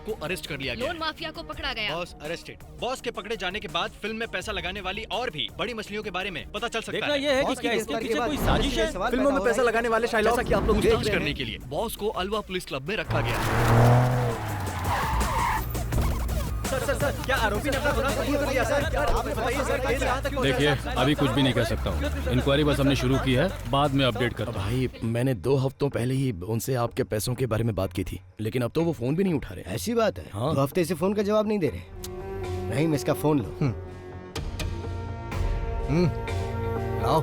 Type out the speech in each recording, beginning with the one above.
को अरेस्ट कर लिया गया। लोन माफिया को पकड़ा गया। Boss arrested. बॉस के पकड़े जाने के बाद फिल्म में पैसा लगाने वाली और भी बड़ी मछलियों के बारे में पता चल सकता देखना है। ये है कि क्या इसके पीछे कोई साजिश है? फिल्मों में पैसा लगाने वाले शाइलॉक की आप लोग देख पूछताछ रहे करने हैं। के लिए बॉस को अलवा पुलिस क्लब में रखा गया। सर, क्या आरोपी ने अपना गुनाह कबूल कर लिया सर? आप बताइए सर, केस कहाँ तक पहुंचा? देखिए अभी कुछ भी नहीं कह सकता हूँ। इंक्वायरी बस हमने शुरू की है, बाद में अपडेट कर। भाई मैंने 2 हफ्तों पहले ही उनसे आपके पैसों के बारे में बात की थी, लेकिन अब तो वो फोन भी नहीं उठा रहे। ऐसी बात है? हाँ। 2 हफ्ते से फोन का जवाब नहीं दे रहे। नहीं, मैं इसका फोन लो। लाओ।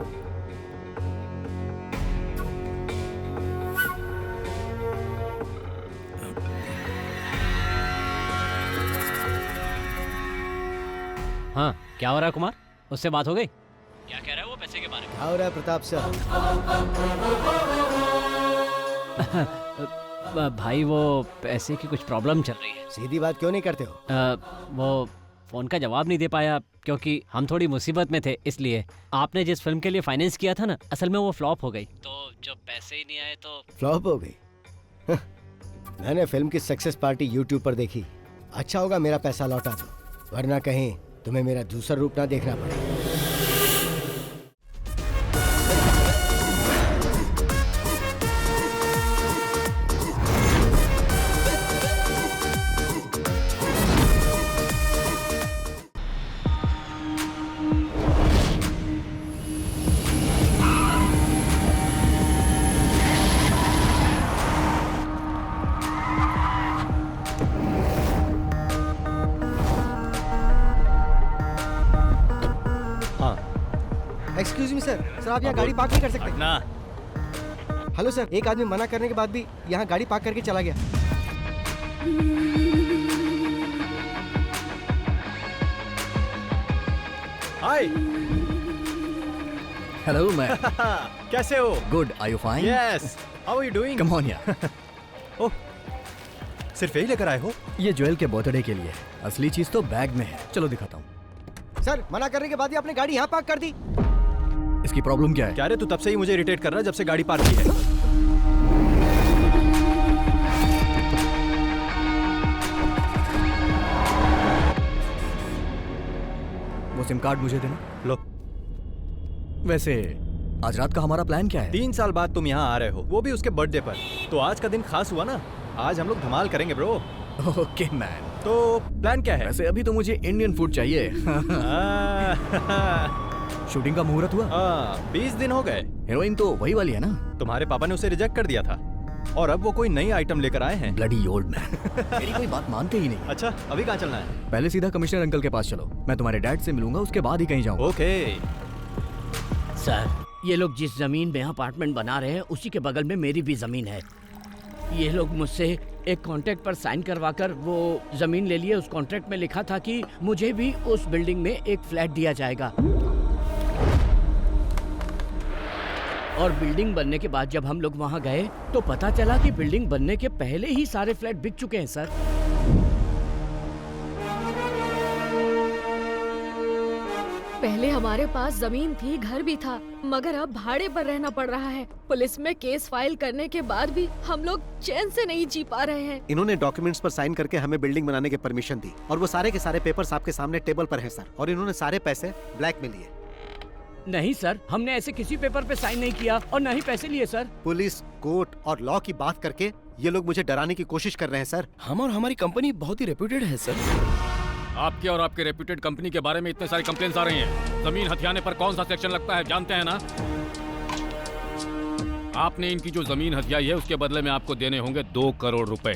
हाँ, क्या हो रहा है कुमार? उससे बात हो गई? क्या कह रहा है वो पैसे के बारे में? क्या हो रहा है प्रताप सर? भाई वो पैसे की कुछ प्रॉब्लम चल रही है। सीधी बात क्यों नहीं करते हो? वो फोन का जवाब नहीं दे पाया क्योंकि हम थोड़ी मुसीबत में थे, इसलिए। आपने जिस फिल्म के लिए फाइनेंस किया था ना, असल में वो फ्लॉप हो गई, तो जब पैसे ही नहीं आए तो फ्लॉप हो गई? मैंने फिल्म की सक्सेस पार्टी यूट्यूब पर देखी। अच्छा होगा मेरा पैसा लौटा दो, वरना कहीं तुम्हें मेरा दूसरा रूप ना देखना पड़े। एक्सक्यूज मी सर, आप यहाँ गाड़ी पार्क नहीं कर सकते? ना। हेलो सर, एक आदमी मना करने के बाद भी यहाँ गाड़ी पार्क करके चला गया। हाय। हेलो मैं। कैसे हो? Good, are you fine? Yes. How are you doing? Come on यार। ओह, सिर्फ यही लेकर आए हो? ये ज्वेल के बर्थडे के लिए, असली चीज तो बैग में है। चलो दिखाता हूँ। सर, मना करने के बाद ही आपने गाड़ी यहाँ पार्क कर दी। इसकी प्रॉब्लम क्या है? क्या रे, तू तब से ही मुझे इरिटेट कर रहा है जब से गाड़ी पार्क की है। वो सिम कार्ड मुझे देना। लो। वैसे आज रात का हमारा प्लान क्या है? 3 साल बाद तुम यहाँ आ रहे हो, वो भी उसके बर्थडे पर। तो आज का दिन खास हुआ ना। आज हम लोग धमाल करेंगे ब्रो। Okay man. तो प्लान क्या है? वैसे अभी तो मुझे इंडियन फूड चाहिए। शूटिंग का मुहूर्त हुआ? 20 दिन हो गए। हीरोइन तो वही वाली है ना? तुम्हारे पापा ने उसे रिजेक्ट कर दिया था और अब वो कोई नई आइटम लेकर आए हैं। Bloody old man. मेरी कोई बात मानते ही नहीं। अच्छा, अभी कहाँ चलना है? पहले सीधा कमिश्नर अंकल के पास चलो, मैं तुम्हारे डैड से मिलूंगा, उसके बाद ही कहीं जाऊंगा। ओके। सर, ये लोग जिस जमीन में अपार्टमेंट बना रहे हैं उसी के बगल में मेरी भी जमीन है। ये लोग मुझसे एक कॉन्ट्रैक्ट पर साइन करवाकर वो जमीन ले लिए। उस कॉन्ट्रैक्ट में लिखा था कि मुझे भी उस बिल्डिंग में एक फ्लैट दिया जाएगा। और बिल्डिंग बनने के बाद जब हम लोग वहां गए तो पता चला कि बिल्डिंग बनने के पहले ही सारे फ्लैट बिक चुके हैं सर। पहले हमारे पास जमीन थी, घर भी था, मगर अब भाड़े पर रहना पड़ रहा है। पुलिस में केस फाइल करने के बाद भी हम लोग चैन से नहीं जी पा रहे हैं। इन्होंने डॉक्यूमेंट्स पर साइन करके हमें बिल्डिंग बनाने की परमिशन दी और वो सारे के सारे पेपर्स आपके सामने टेबल पर हैं सर। और इन्होंने सारे पैसे ब्लैक में लिए। नहीं सर, हमने ऐसे किसी पेपर पे साइन नहीं किया और न ही पैसे लिए सर। पुलिस, कोर्ट और लॉ की बात करके ये लोग मुझे डराने की कोशिश कर रहे हैं सर। हम और हमारी कंपनी बहुत ही रेप्यूटेड है सर। आपके और आपके रेप्यूटेड कंपनी के बारे में इतने सारे कंप्लेंट्स आ रही हैं। जमीन हथियाने पर कौन सा सेक्शन लगता है जानते हैं ना? आपने इनकी जो जमीन हथियाई है उसके बदले में आपको देने होंगे 2 करोड़ रुपए।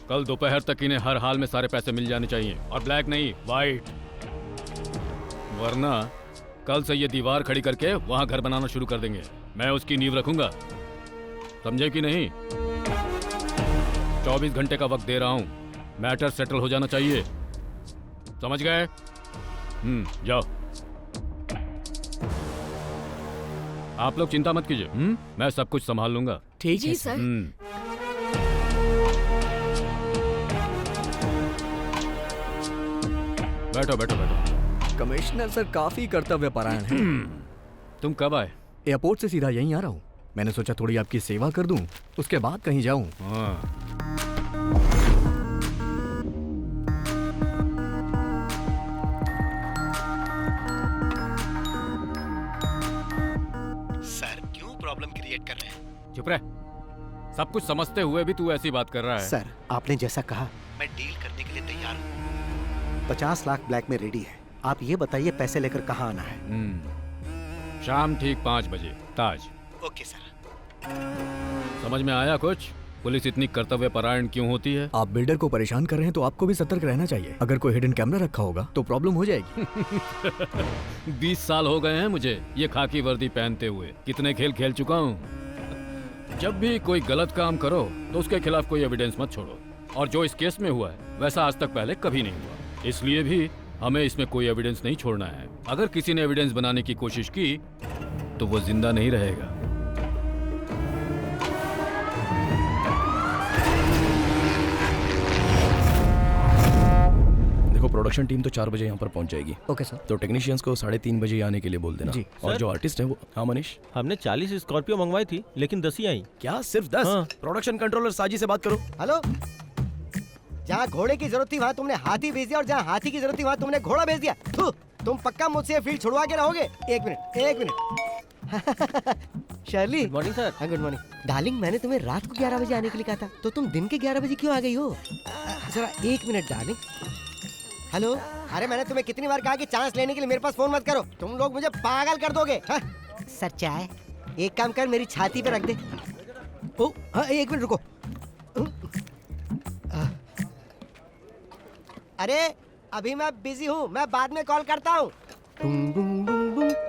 कल दोपहर तक इन्हें हर हाल में सारे पैसे मिल जाने चाहिए, और ब्लैक नहीं, व्हाइट। वरना कल से ये दीवार खड़ी करके वहां घर बनाना शुरू कर देंगे। मैं उसकी नींव रखूंगा, समझे कि नहीं? 24 घंटे का वक्त दे रहा हूं, मैटर सेटल हो जाना चाहिए, समझ गए? जाओ। आप लोग चिंता मत कीजिए, मैं सब कुछ संभाल लूंगा। ठीक है सर। बैठो बैठो बैठो। कमिश्नर सर काफी कर्तव्य परायण हैं। तुम कब आए? एयरपोर्ट से सीधा यहीं आ रहा हूँ। मैंने सोचा थोड़ी आपकी सेवा कर दूं, उसके बाद कहीं जाऊं। हाँ। नेगोशिएट कर रहे हैं। चुप रह। सब कुछ समझते हुए भी तू ऐसी बात कर रहा है। सर, आपने जैसा कहा मैं डील करने के लिए तैयार हूँ। 50 लाख ब्लैक में रेडी है। आप ये बताइए पैसे लेकर कहाँ आना है? शाम ठीक 5 बजे ताज। Okay sir. समझ में आया कुछ? पुलिस इतनी कर्तव्य परायण क्यों होती है? आप बिल्डर को परेशान कर रहे हैं तो आपको भी सतर्क रहना चाहिए। अगर कोई हिडन कैमरा रखा होगा तो प्रॉब्लम हो जाएगी। 20 साल हो गए हैं मुझे ये खाकी वर्दी पहनते हुए। कितने खेल खेल चुका हूँ। जब भी कोई गलत काम करो तो उसके खिलाफ कोई एविडेंस मत छोड़ो, और जो इस केस में हुआ है वैसा आज तक पहले कभी नहीं हुआ। इसलिए भी हमें इसमें कोई एविडेंस नहीं छोड़ना है। अगर किसी ने एविडेंस बनाने की कोशिश की तो वो जिंदा नहीं रहेगा। देखो, प्रोडक्शन टीम तो 4 बजे यहाँ पर पहुँच जाएगी। Okay sir. तो टेक्नीशियंस को 3:30 बजे आने के लिए बोल देना। जी। और जो आर्टिस्ट है वो, हाँ मनीष, हमने 40 स्कॉर्पियो मंगवाई थी लेकिन 10 ही आई। क्या सिर्फ 10? हाँ। प्रोडक्शन कंट्रोलर साजी से बात करो। हेलो, जहाँ घोड़े की जरूरत थी वहाँ तुमने हाथी भेज दिया और जहाँ हाथी की जरूरत थी वहाँ तुमने घोड़ा भेज दिया। थू, तुम पक्का मुझसे ये फील्ड छुड़वा के रहोगे? एक minute. Shirley, good morning sir. हाँ गुड मॉर्निंग। डार्लिंग, मैंने तुम्हें रात को 11 बजे आने के लिए कहा था, तो तुम दिन के 11 बजे क्यों आ गई हो? जरा 1 मिनट डार्लिंग। हेलो, अरे मैंने तुम्हें कितनी बार कहा कि चांस लेने के लिए मेरे पास फोन मत करो, तुम लोग मुझे पागल कर दोगे। हाँ? सर चाय एक काम कर, मेरी छाती पे रख दे। ओ हाँ, 1 मिनट रुको। अरे अभी मैं बिजी हूँ, मैं बाद में कॉल करता हूँ।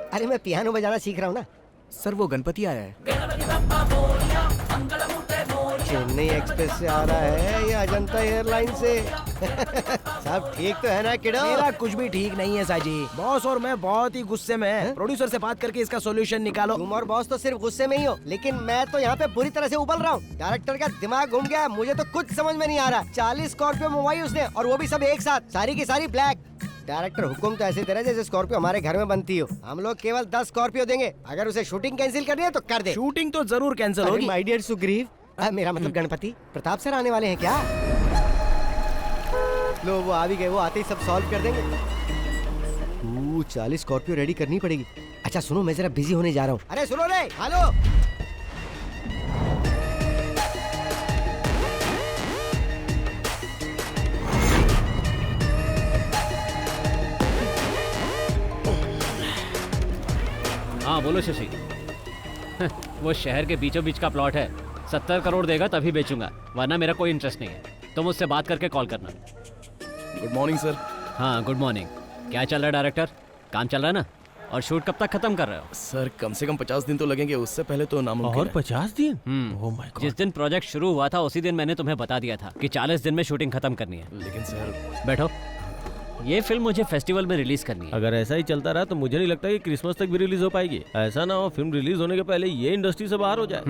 अरे मैं पियानो बजाना सीख रहा हूँ ना। सर वो गणपति आया है। चेन्नई एक्सप्रेस से आ रहा है या अजंता एयरलाइन से? सब ठीक तो है ना किडो? मेरा कुछ भी ठीक नहीं है साजी। बॉस और मैं बहुत ही गुस्से में हैं। प्रोड्यूसर से बात करके इसका सॉल्यूशन निकालो। तुम और बॉस तो सिर्फ गुस्से में ही हो, लेकिन मैं तो यहाँ पे बुरी तरह से उबल रहा हूँ। डायरेक्टर का दिमाग घूम गया है, मुझे तो कुछ समझ में नहीं आ रहा। 40 स्कॉर्पियो मंगवाई उसने, और वो भी सब एक साथ, सारी की सारी ब्लैक। डायरेक्टर हुकुम तो ऐसे दे रहा है जैसे स्कॉर्पियो हमारे घर में बनती हो। हम लोग केवल 10 स्कॉर्पियो देंगे, अगर उसे शूटिंग कैंसिल करनी है तो कर दे। शूटिंग तो जरूर कैंसिल होगी। माय डियर सुग्रीव, मेरा मतलब गणपति प्रताप सर आने वाले हैं क्या? लो वो आ भी गए, वो आते ही सब सॉल्व कर देंगे। 40 स्कॉर्पियो रेडी करनी पड़ेगी। अच्छा सुनो, मैं जरा बिजी होने जा रहा हूँ। अरे सुनो रे, हेलो। हाँ बोलो शशि। वो शहर के बीचों बीच का प्लॉट है, 70 करोड़ देगा तभी बेचूंगा, वरना मेरा कोई इंटरेस्ट नहीं है। तुम मुझसे बात करके कॉल करना। Good morning sir. हाँ गुड मॉर्निंग। क्या चल रहा है डायरेक्टर? काम चल रहा है ना? और शूट कब तक खत्म कर रहे हो? सर कम से कम 50 दिन तो लगेंगे, उससे पहले तो नामुमकिन और है। 50 दिन? Oh my God. जिस दिन प्रोजेक्ट शुरू हुआ था उसी दिन मैंने तुम्हें बता दिया था कि 40 दिन में शूटिंग खत्म करनी है। लेकिन सर, बैठो। ये फिल्म मुझे फेस्टिवल में रिलीज करनी है। अगर ऐसा ही चलता रहा तो मुझे नहीं लगता कि क्रिसमस तक भी रिलीज हो पाएगी। ऐसा ना हो फिल्म रिलीज होने के पहले ये इंडस्ट्री से बाहर हो जाए।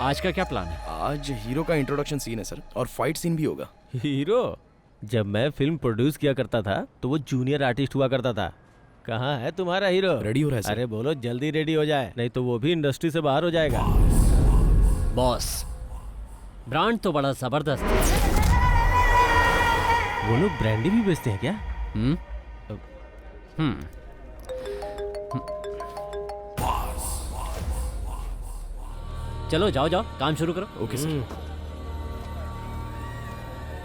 आज का क्या प्लान है? आज हीरो का इंट्रोडक्शन सीन है सर, और फाइट सीन भी होगा। हीरो? जब मैं फिल्म प्रोड्यूस किया करता था तो वो जूनियर आर्टिस्ट हुआ करता था। कहाँ है तुम्हारा हीरो? रेडी हो रहा है सर। अरे बोलो जल्दी रेडी हो जाए, नहीं तो वो भी इंडस्ट्री से बाहर हो जाएगा। बॉस, ब्रांड तो बड़ा जबरदस्त है। वो लोग ब्रांडी भी बेचते हैं क्या? चलो जाओ जाओ, काम शुरू करो। Okay sir.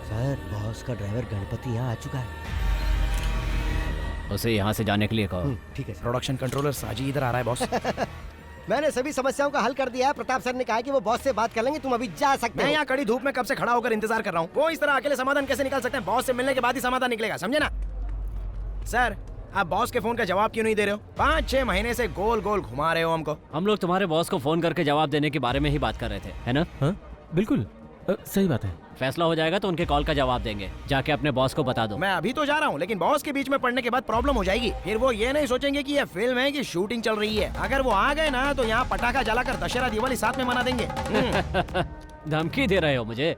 सर बॉस का ड्राइवर गणपति यहाँ आ चुका है। उसे यहाँ से जाने के लिए कहो। ठीक है सर। प्रोडक्शन कंट्रोलर साजी इधर आ रहा है बॉस। मैंने सभी समस्याओं का हल कर दिया है। प्रताप सर ने कहा कि वो बॉस से बात कर लेंगे, तुम अभी जा सकते मैं हो। यहाँ कड़ी धूप में कब से खड़ा होकर इंतजार कर रहा हूँ। वो इस तरह अकेले समाधान कैसे निकाल सकते हैं? बॉस से मिलने के बाद ही समाधान निकलेगा, समझे ना? सर आप बॉस के फोन का जवाब क्यों नहीं दे रहे हो? 5-6 महीने से गोल गोल घुमा रहे हो हमको। हम लोग तुम्हारे बॉस को फोन करके जवाब देने के बारे में ही बात कर रहे थे, है ना? हाँ बिल्कुल, सही बात है। फैसला हो जाएगा तो उनके कॉल का जवाब देंगे। जाके अपने बॉस को बता दो। मैं अभी तो जा रहा हूँ, लेकिन बॉस के बीच में पड़ने के बाद प्रॉब्लम हो जाएगी। फिर वो ये नहीं सोचेंगे कि ये फिल्म है कि शूटिंग चल रही है। अगर वो आ गए ना तो यहाँ पटाखा जलाकर दशहरा दिवाली साथ में मना देंगे। धमकी दे रहे हो मुझे?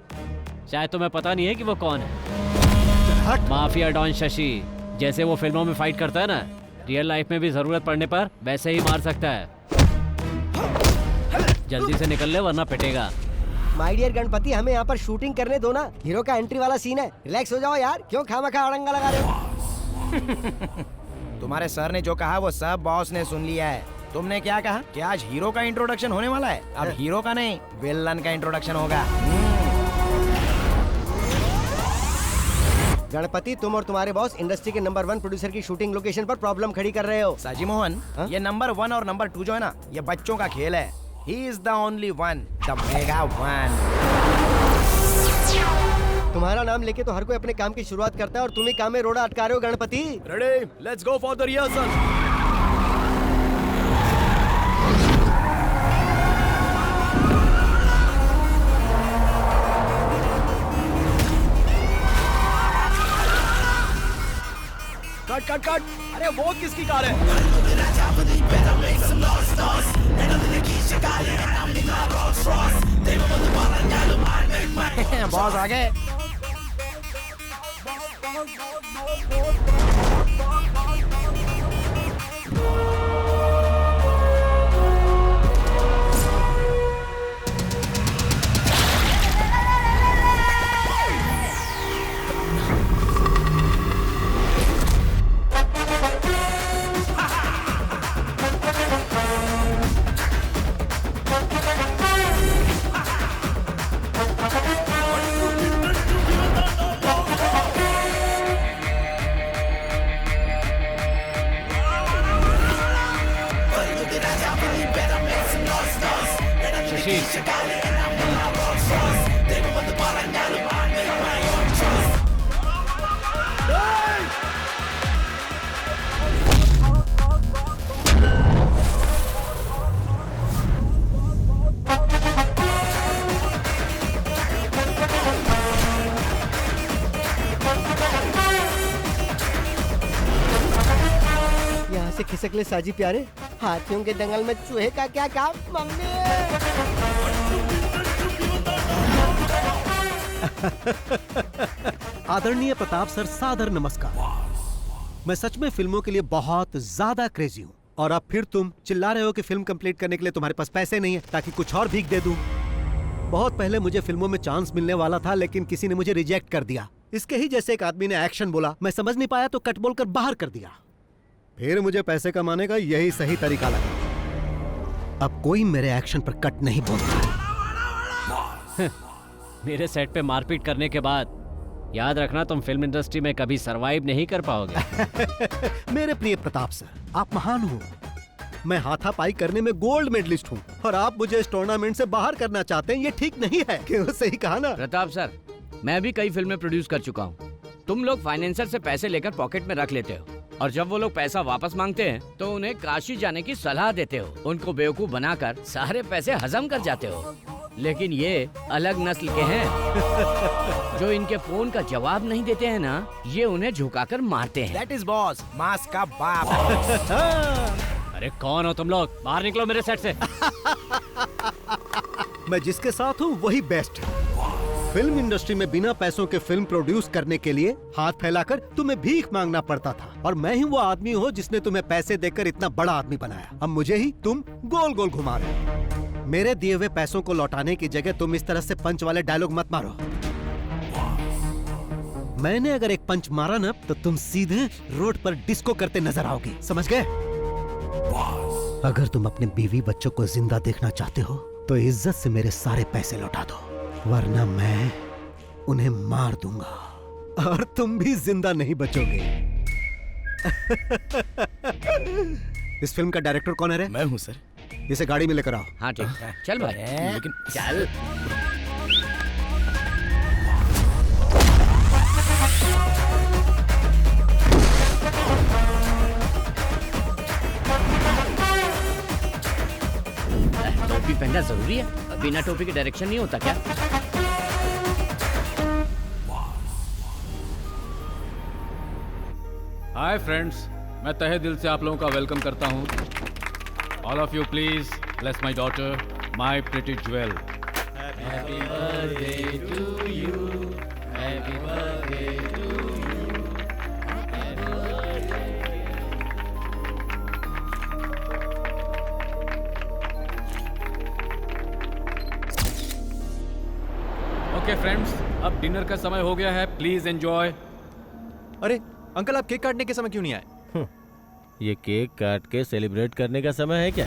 शायद तुम्हें पता नहीं है कि वो कौन है। Mafia don Shashi. जैसे वो फिल्मों में फाइट करता है ना, रियल लाइफ में भी जरूरत पड़ने पर वैसे ही मार सकता है। जल्दी से निकल ले वरना पिटेगा। माय डियर गणपति, हमें यहाँ पर शूटिंग करने दो ना। हीरो का एंट्री वाला सीन है, रिलैक्स हो जाओ यार। क्यों खामखा अड़ंगा लगा रहे हो? तुम्हारे सर ने जो कहा वो सब बॉस ने सुन लिया है। तुमने क्या कहा कि आज हीरो का इंट्रोडक्शन होने वाला है? अब हीरो का नहीं, विलन का इंट्रोडक्शन होगा। गणपति, तुम और तुम्हारे बॉस इंडस्ट्री के नंबर 1 प्रोड्यूसर की शूटिंग लोकेशन पर प्रॉब्लम खड़ी कर रहे हो। साजी मोहन, ये नंबर 1 और नंबर 2 जो है ना, ये बच्चों का खेल है। He is the only one, the mega one. तुम्हारा नाम लेके तो हर कोई अपने काम की शुरुआत करता है और तुम ही काम में रोड़ा अटका रहे हो Ganpati. Ready, let's go for the rehearsal. Cut cut cut! अरे वो किसकी कार है? बॉस आ गए। यहाँ से खिसक ले साजी प्यारे, हाथियों के दंगल में चूहे का क्या काम। मम्मी आदरणीय प्रताप सर, सादर नमस्कार। मैं सच में फिल्मों के लिए बहुत ज्यादा क्रेजी हूँ और अब फिर तुम चिल्ला रहे हो कि फिल्म कंप्लीट करने के लिए तुम्हारे पास पैसे नहीं है ताकि कुछ और भीख दे दूं। बहुत पहले मुझे फिल्मों में चांस मिलने वाला था, लेकिन किसी ने मुझे रिजेक्ट कर दिया। इसके ही जैसे एक आदमी ने एक्शन बोला, मैं समझ नहीं पाया तो कट बोलकर बाहर कर दिया। फिर मुझे पैसे कमाने का यही सही तरीका लगा। अब कोई मेरे एक्शन पर कट नहीं बोलता। मेरे सेट पे मारपीट करने के बाद याद रखना, तुम फिल्म इंडस्ट्री में कभी सरवाइव नहीं कर पाओगे। मेरे प्रिय प्रताप सर, आप महान हो। मैं हाथापाई करने में गोल्ड मेडलिस्ट हूँ और आप मुझे इस टूर्नामेंट से बाहर करना चाहते हैं, ये ठीक नहीं है। क्यों? सही कहा ना प्रताप सर, मैं भी कई फिल्में प्रोड्यूस कर चुका हूँ। तुम लोग फाइनेंसर से पैसे लेकर पॉकेट में रख लेते हो और जब वो लोग पैसा वापस मांगते हैं तो उन्हें काशी जाने की सलाह देते हो। उनको बेवकूफ बनाकर सारे पैसे हजम कर जाते हो। लेकिन ये अलग नस्ल के हैं जो इनके फोन का जवाब नहीं देते हैं ना, ये उन्हें झुकाकर मारते हैं। That is boss, मास का बाप। अरे कौन हो तुम लोग? बाहर निकलो मेरे सेट से। मैं जिसके साथ हूँ वही बेस्ट है। फिल्म इंडस्ट्री में बिना पैसों के फिल्म प्रोड्यूस करने के लिए हाथ फैलाकर तुम्हें भीख मांगना पड़ता था और मैं ही वो आदमी हूँ जिसने तुम्हें पैसे देकर इतना बड़ा आदमी बनाया। अब मुझे ही तुम गोल गोल घुमा रहे हो। मेरे दिए हुए पैसों को लौटाने की जगह तुम इस तरह से पंच वाले डायलॉग मत मारो। मैंने अगर एक पंच मारा ना तो तुम सीधे रोड पर डिस्को करते नजर आओगी, समझ गए? अगर तुम अपने बीवी बच्चों को जिंदा देखना चाहते हो तो इज्जत से मेरे सारे पैसे लौटा दो, वरना मैं उन्हें मार दूंगा और तुम भी जिंदा नहीं बचोगे। इस फिल्म का डायरेक्टर कौन है रे? मैं हूँ सर। इसे गाड़ी में लेकर आओ। हाँ ठीक है, चल भाई। लेकिन चल। टोपी पहनना जरूरी है? बिना टोपी के डायरेक्शन नहीं होता क्या? हाय फ्रेंड्स, मैं तहे दिल से आप लोगों का वेलकम करता हूँ। All of you please bless my daughter, my pretty jewel. Happy birthday to you, happy birthday to you, happy birthday. Okay friends, अब डिनर का समय हो गया है, प्लीज एंजॉय। अरे अंकल, आप केक काटने के समय क्यों नहीं आए? ये केक काट के सेलिब्रेट करने का समय है क्या?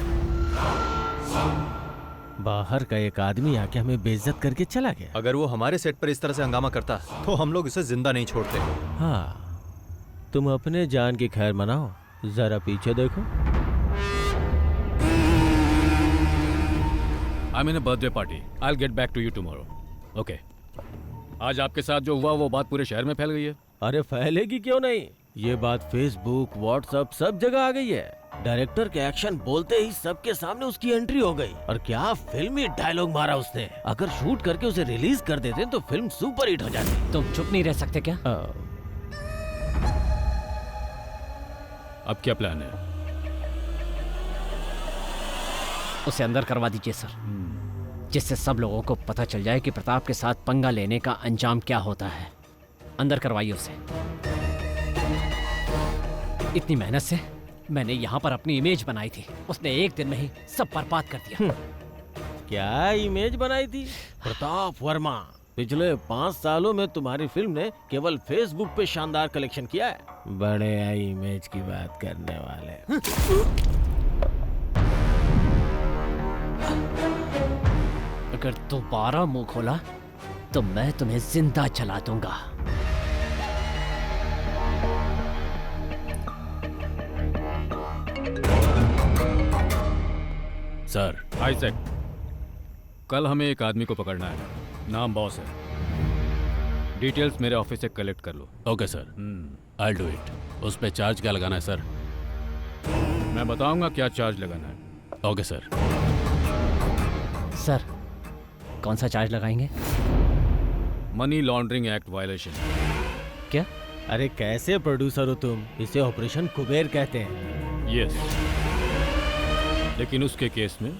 बाहर का एक आदमी आके हमें बेइज्जत करके चला गया। अगर वो हमारे सेट पर इस तरह से हंगामा करता तो हम लोग उसे जिंदा नहीं छोड़ते। हाँ, तुम अपने जान की खैर मनाओ, जरा पीछे देखो। I mean birthday party. I will get back to you tomorrow. Okay. आज आपके साथ जो हुआ वो बात पूरे शहर में फैल गई है। अरे फैलेगी क्यों नहीं, ये बात फेसबुक व्हाट्सएप सब जगह आ गई है। डायरेक्टर के एक्शन बोलते ही सबके सामने उसकी एंट्री हो गई। और क्या फिल्मी डायलॉग मारा उसने। अगर शूट करके उसे रिलीज कर देते तो फिल्म सुपर हिट हो जाती। तुम चुप नहीं रह सकते क्या? अब क्या प्लान है? उसे अंदर करवा दीजिए सर, जिससे सब लोगों को पता चल जाए कि प्रताप के साथ पंगा लेने का अंजाम क्या होता है। अंदर करवाइए उसे। इतनी मेहनत से मैंने यहाँ पर अपनी इमेज बनाई थी, उसने एक दिन में ही सब बर्बाद कर दिया। क्या इमेज बनाई थी? प्रताप वर्मा, पिछले 5 सालों में तुम्हारी फिल्म ने केवल फेसबुक पे शानदार कलेक्शन किया है। बड़े इमेज की बात करने वाले। अगर दोबारा मुंह खोला तो मैं तुम्हें जिंदा जला दूंगा। सर, आइजैक, कल हमें एक आदमी को पकड़ना है। नाम बॉस है। डिटेल्स मेरे ऑफिस से कलेक्ट कर लो। Okay sir, I do it. उस पे चार्ज क्या लगाना है सर? मैं बताऊंगा क्या चार्ज लगाना है। Okay sir. सर, कौन सा चार्ज लगाएंगे? Money laundering act violation. क्या? अरे कैसे प्रोड्यूसर हो तुम? इसे ऑपरेशन कुबेर कहते हैं। यस, लेकिन उसके केस में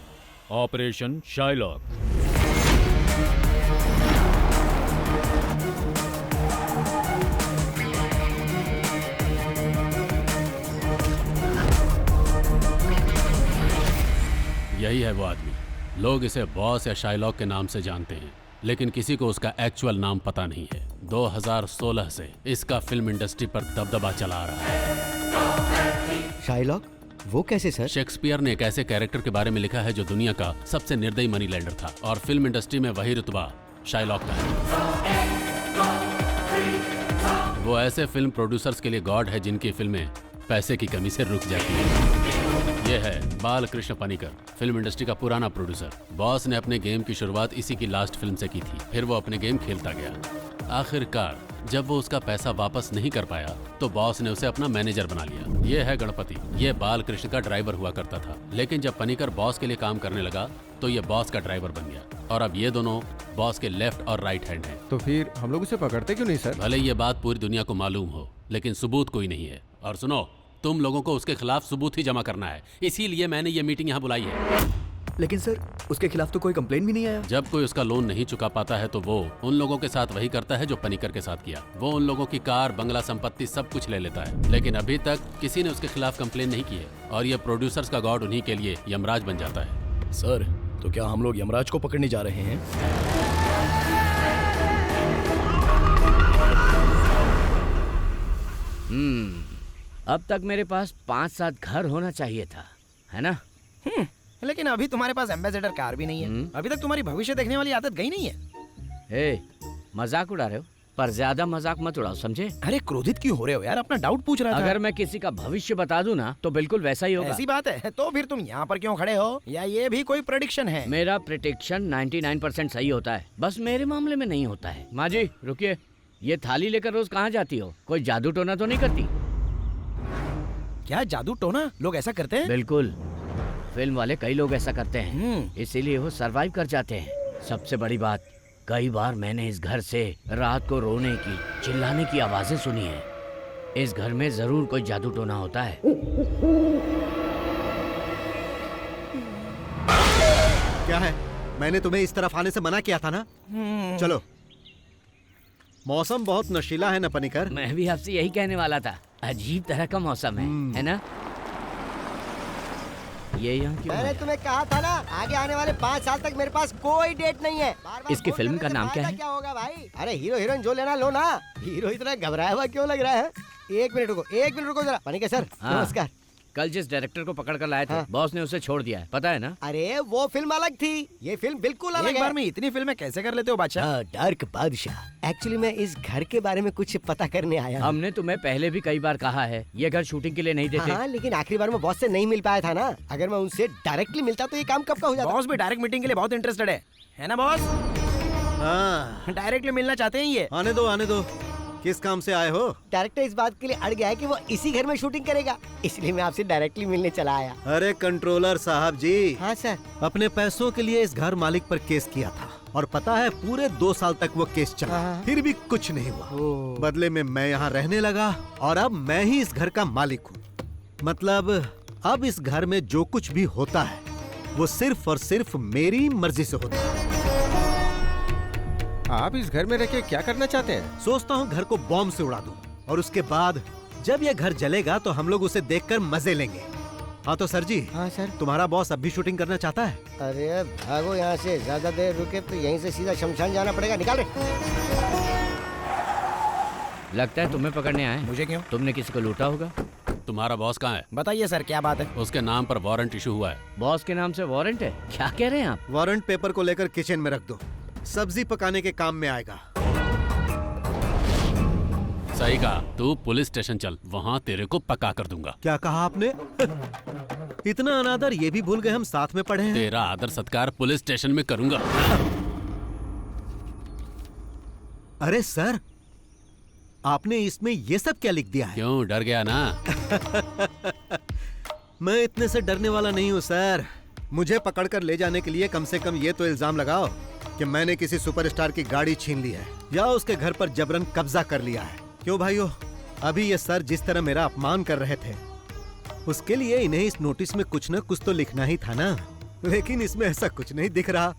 ऑपरेशन शाइलॉक। यही है वो आदमी। लोग इसे बॉस या शाइलॉक के नाम से जानते हैं, लेकिन किसी को उसका एक्चुअल नाम पता नहीं है। 2016 से इसका फिल्म इंडस्ट्री पर दबदबा चला आ रहा है। शाइलॉक? वो कैसे सर? शेक्सपियर ने एक ऐसे कैरेक्टर के बारे में लिखा है जो दुनिया का सबसे निर्दयी मनी लेंडर था, और फिल्म इंडस्ट्री में वही रुतबा शाइलॉक का है। वो ऐसे फिल्म प्रोड्यूसर्स के लिए गॉड है जिनकी फिल्में पैसे की कमी से रुक जाती है। ये है बालकृष्ण पनिकर, फिल्म इंडस्ट्री का पुराना प्रोड्यूसर। बॉस ने अपने गेम की शुरुआत इसी की लास्ट फिल्म से की थी। फिर वो अपने गेम खेलता गया। आखिरकार जब वो उसका पैसा वापस नहीं कर पाया तो बॉस ने उसे अपना मैनेजर बना लिया। ये है गणपति। ये बालकृष्ण का ड्राइवर हुआ करता था, लेकिन जब पनिकर बॉस के लिए काम करने लगा तो ये बॉस का ड्राइवर बन गया, और अब ये दोनों बॉस के लेफ्ट और राइट हैंड हैं। तो फिर हम लोग उसे पकड़ते क्यों नहीं सर? भले ये बात पूरी दुनिया को मालूम हो, लेकिन सबूत कोई नहीं है। और सुनो, तुम लोगों को उसके खिलाफ सबूत ही जमा करना है, इसीलिए मैंने ये मीटिंग यहाँ बुलाई है। लेकिन सर, उसके खिलाफ तो कोई कंप्लेंट भी नहीं आया। जब कोई उसका लोन नहीं चुका पाता है तो वो उन लोगों के साथ वही करता है जो पनिकर के साथ किया। वो उन लोगों की कार, बंगला, संपत्ति सब कुछ ले लेता है, लेकिन अभी तक किसी ने उसके खिलाफ कंप्लेन नहीं की है। और ये प्रोड्यूसर्स का गॉड उन्हीं के लिए यमराज बन जाता है। सर, तो क्या हम लोग यमराज को पकड़ने जा रहे हैं? अब तक मेरे पास 5-7 घर होना चाहिए था, है ना? लेकिन अभी तुम्हारे पास एम्बेसडर कार भी नहीं है। अभी तक तुम्हारी भविष्य देखने वाली आदत गई नहीं है। मजाक उड़ा रहे हो, पर ज्यादा मजाक मत उड़ाओ, समझे? अरे क्रोधित क्यों हो रहे हो यार? अपना डाउट पूछ रहा था। अगर मैं किसी का भविष्य बता दूं ना तो बिल्कुल वैसा ही होगा। ऐसी बात है तो फिर तुम यहाँ पर क्यों खड़े हो? या ये भी कोई प्रेडिक्शन है? मेरा प्रेडिक्शन 99% सही होता है, बस मेरे मामले में नहीं होता है। माँ जी रुकिए, ये थाली लेकर रोज कहाँ जाती हो? कोई जादू टोना तो नहीं करती? क्या जादू टोना? लोग ऐसा करते हैं? बिल्कुल, फिल्म वाले कई लोग ऐसा करते हैं, इसीलिए वो सरवाइव कर जाते हैं। सबसे बड़ी बात, कई बार मैंने इस घर से रात को रोने की, चिल्लाने की आवाजें सुनी है। इस घर में जरूर कोई जादू टोना होता है। क्या है? मैंने तुम्हें इस तरफ आने से मना किया था ना। चलो। मौसम बहुत नशीला है ना पनिकर? मैं भी आपसे यही कहने वाला था, अजीब तरह का मौसम है ना? ये यहाँ क्यों? मैंने तुम्हें कहा था ना, आगे आने वाले 5 साल तक मेरे पास कोई डेट नहीं है। बार-बार इसकी फिल्म का नाम क्या है? क्या होगा भाई? अरे हीरो हीरोइन जो लेना लो ना। हीरो इतना घबराया हुआ क्यों लग रहा है? 1 मिनट रुको, 1 मिनट रुको जरा। पनिकर सर, नमस्कार। कल जिस डायरेक्टर को पकड़ कर लाए थे, हाँ। बॉस ने उसे छोड़ दिया है, पता है ना? अरे वो फिल्म अलग थी, ये फिल्म बिल्कुल अलग एक है। बार में इतनी फिल्में कैसे कर लेते हो बादशाह? डार्क बादशाह। एक्चुअली मैं इस घर के बारे में कुछ पता करने आया हूँ। हमने तुम्हें पहले भी कई बार कहा है, ये घर शूटिंग के लिए नहीं देते। हाँ, लेकिन आखिरी बार मैं बॉस से नहीं मिल पाया था ना। अगर मैं उनसे डायरेक्टली मिलता तो ये काम कब का हो जाता। बॉस भी डायरेक्ट मीटिंग के लिए बहुत इंटरेस्टेड है ना बॉस? हाँ, डायरेक्टली मिलना चाहते हैं ये। आने दो। किस काम से आए हो? डायरेक्टर इस बात के लिए अड़ गया है कि वो इसी घर में शूटिंग करेगा, इसलिए मैं आपसे डायरेक्टली मिलने चला आया। अरे कंट्रोलर साहब जी। हाँ सर। अपने पैसों के लिए इस घर मालिक पर केस किया था और पता है पूरे 2 साल तक वो केस चला, हाँ। फिर भी कुछ नहीं हुआ। बदले में मैं यहाँ रहने लगा और अब मैं ही इस घर का मालिक हूँ। मतलब अब इस घर में जो कुछ भी होता है वो सिर्फ और सिर्फ मेरी मर्जी से होता है। आप इस घर में रह के क्या करना चाहते हैं? सोचता हूँ घर को बॉम्ब से उड़ा दूं और उसके बाद जब ये घर जलेगा तो हम लोग उसे देखकर मजे लेंगे। हाँ तो सर जी। हाँ सर। तुम्हारा बॉस अब भी शूटिंग करना चाहता है? अरे भागो यहाँ से, ज्यादा देर रुके तो यहीं से सीधा शमशान जाना पड़ेगा। निकाल रहे। लगता है तुम्हें पकड़ने आए। मुझे क्यों? तुमने किसी को लूटा होगा। तुम्हारा बॉस कहाँ है? बताइए सर, क्या बात है? उसके नाम पर वारंट इशू हुआ है। बॉस के नाम से वारंट है? क्या कह रहे हैं आप? वारंट पेपर को लेकर किचन में रख दो, सब्जी पकाने के काम में आएगा। सही कहा, तू पुलिस स्टेशन चल, वहाँ तेरे को पका कर दूंगा। क्या कहा आपने? इतना अनादर ये भी भूल गए हम साथ में पढ़े हैं। तेरा आदर सत्कार पुलिस स्टेशन में करूंगा। अरे सर, आपने इसमें ये सब क्या लिख दिया है? क्यों, डर गया ना? मैं इतने से डरने वाला नहीं हूँ सर। मुझे पकड़कर ले जाने के लिए कम से कम ये तो इल्जाम लगाओ कि मैंने किसी सुपरस्टार की गाड़ी छीन ली है या उसके घर पर जबरन कब्जा कर लिया है। क्यों भाइयों, अभी ये सर जिस तरह मेरा अपमान कर रहे थे उसके लिए इन्हें इस नोटिस में कुछ न कुछ तो लिखना ही था ना, लेकिन इसमें ऐसा कुछ नहीं दिख रहा।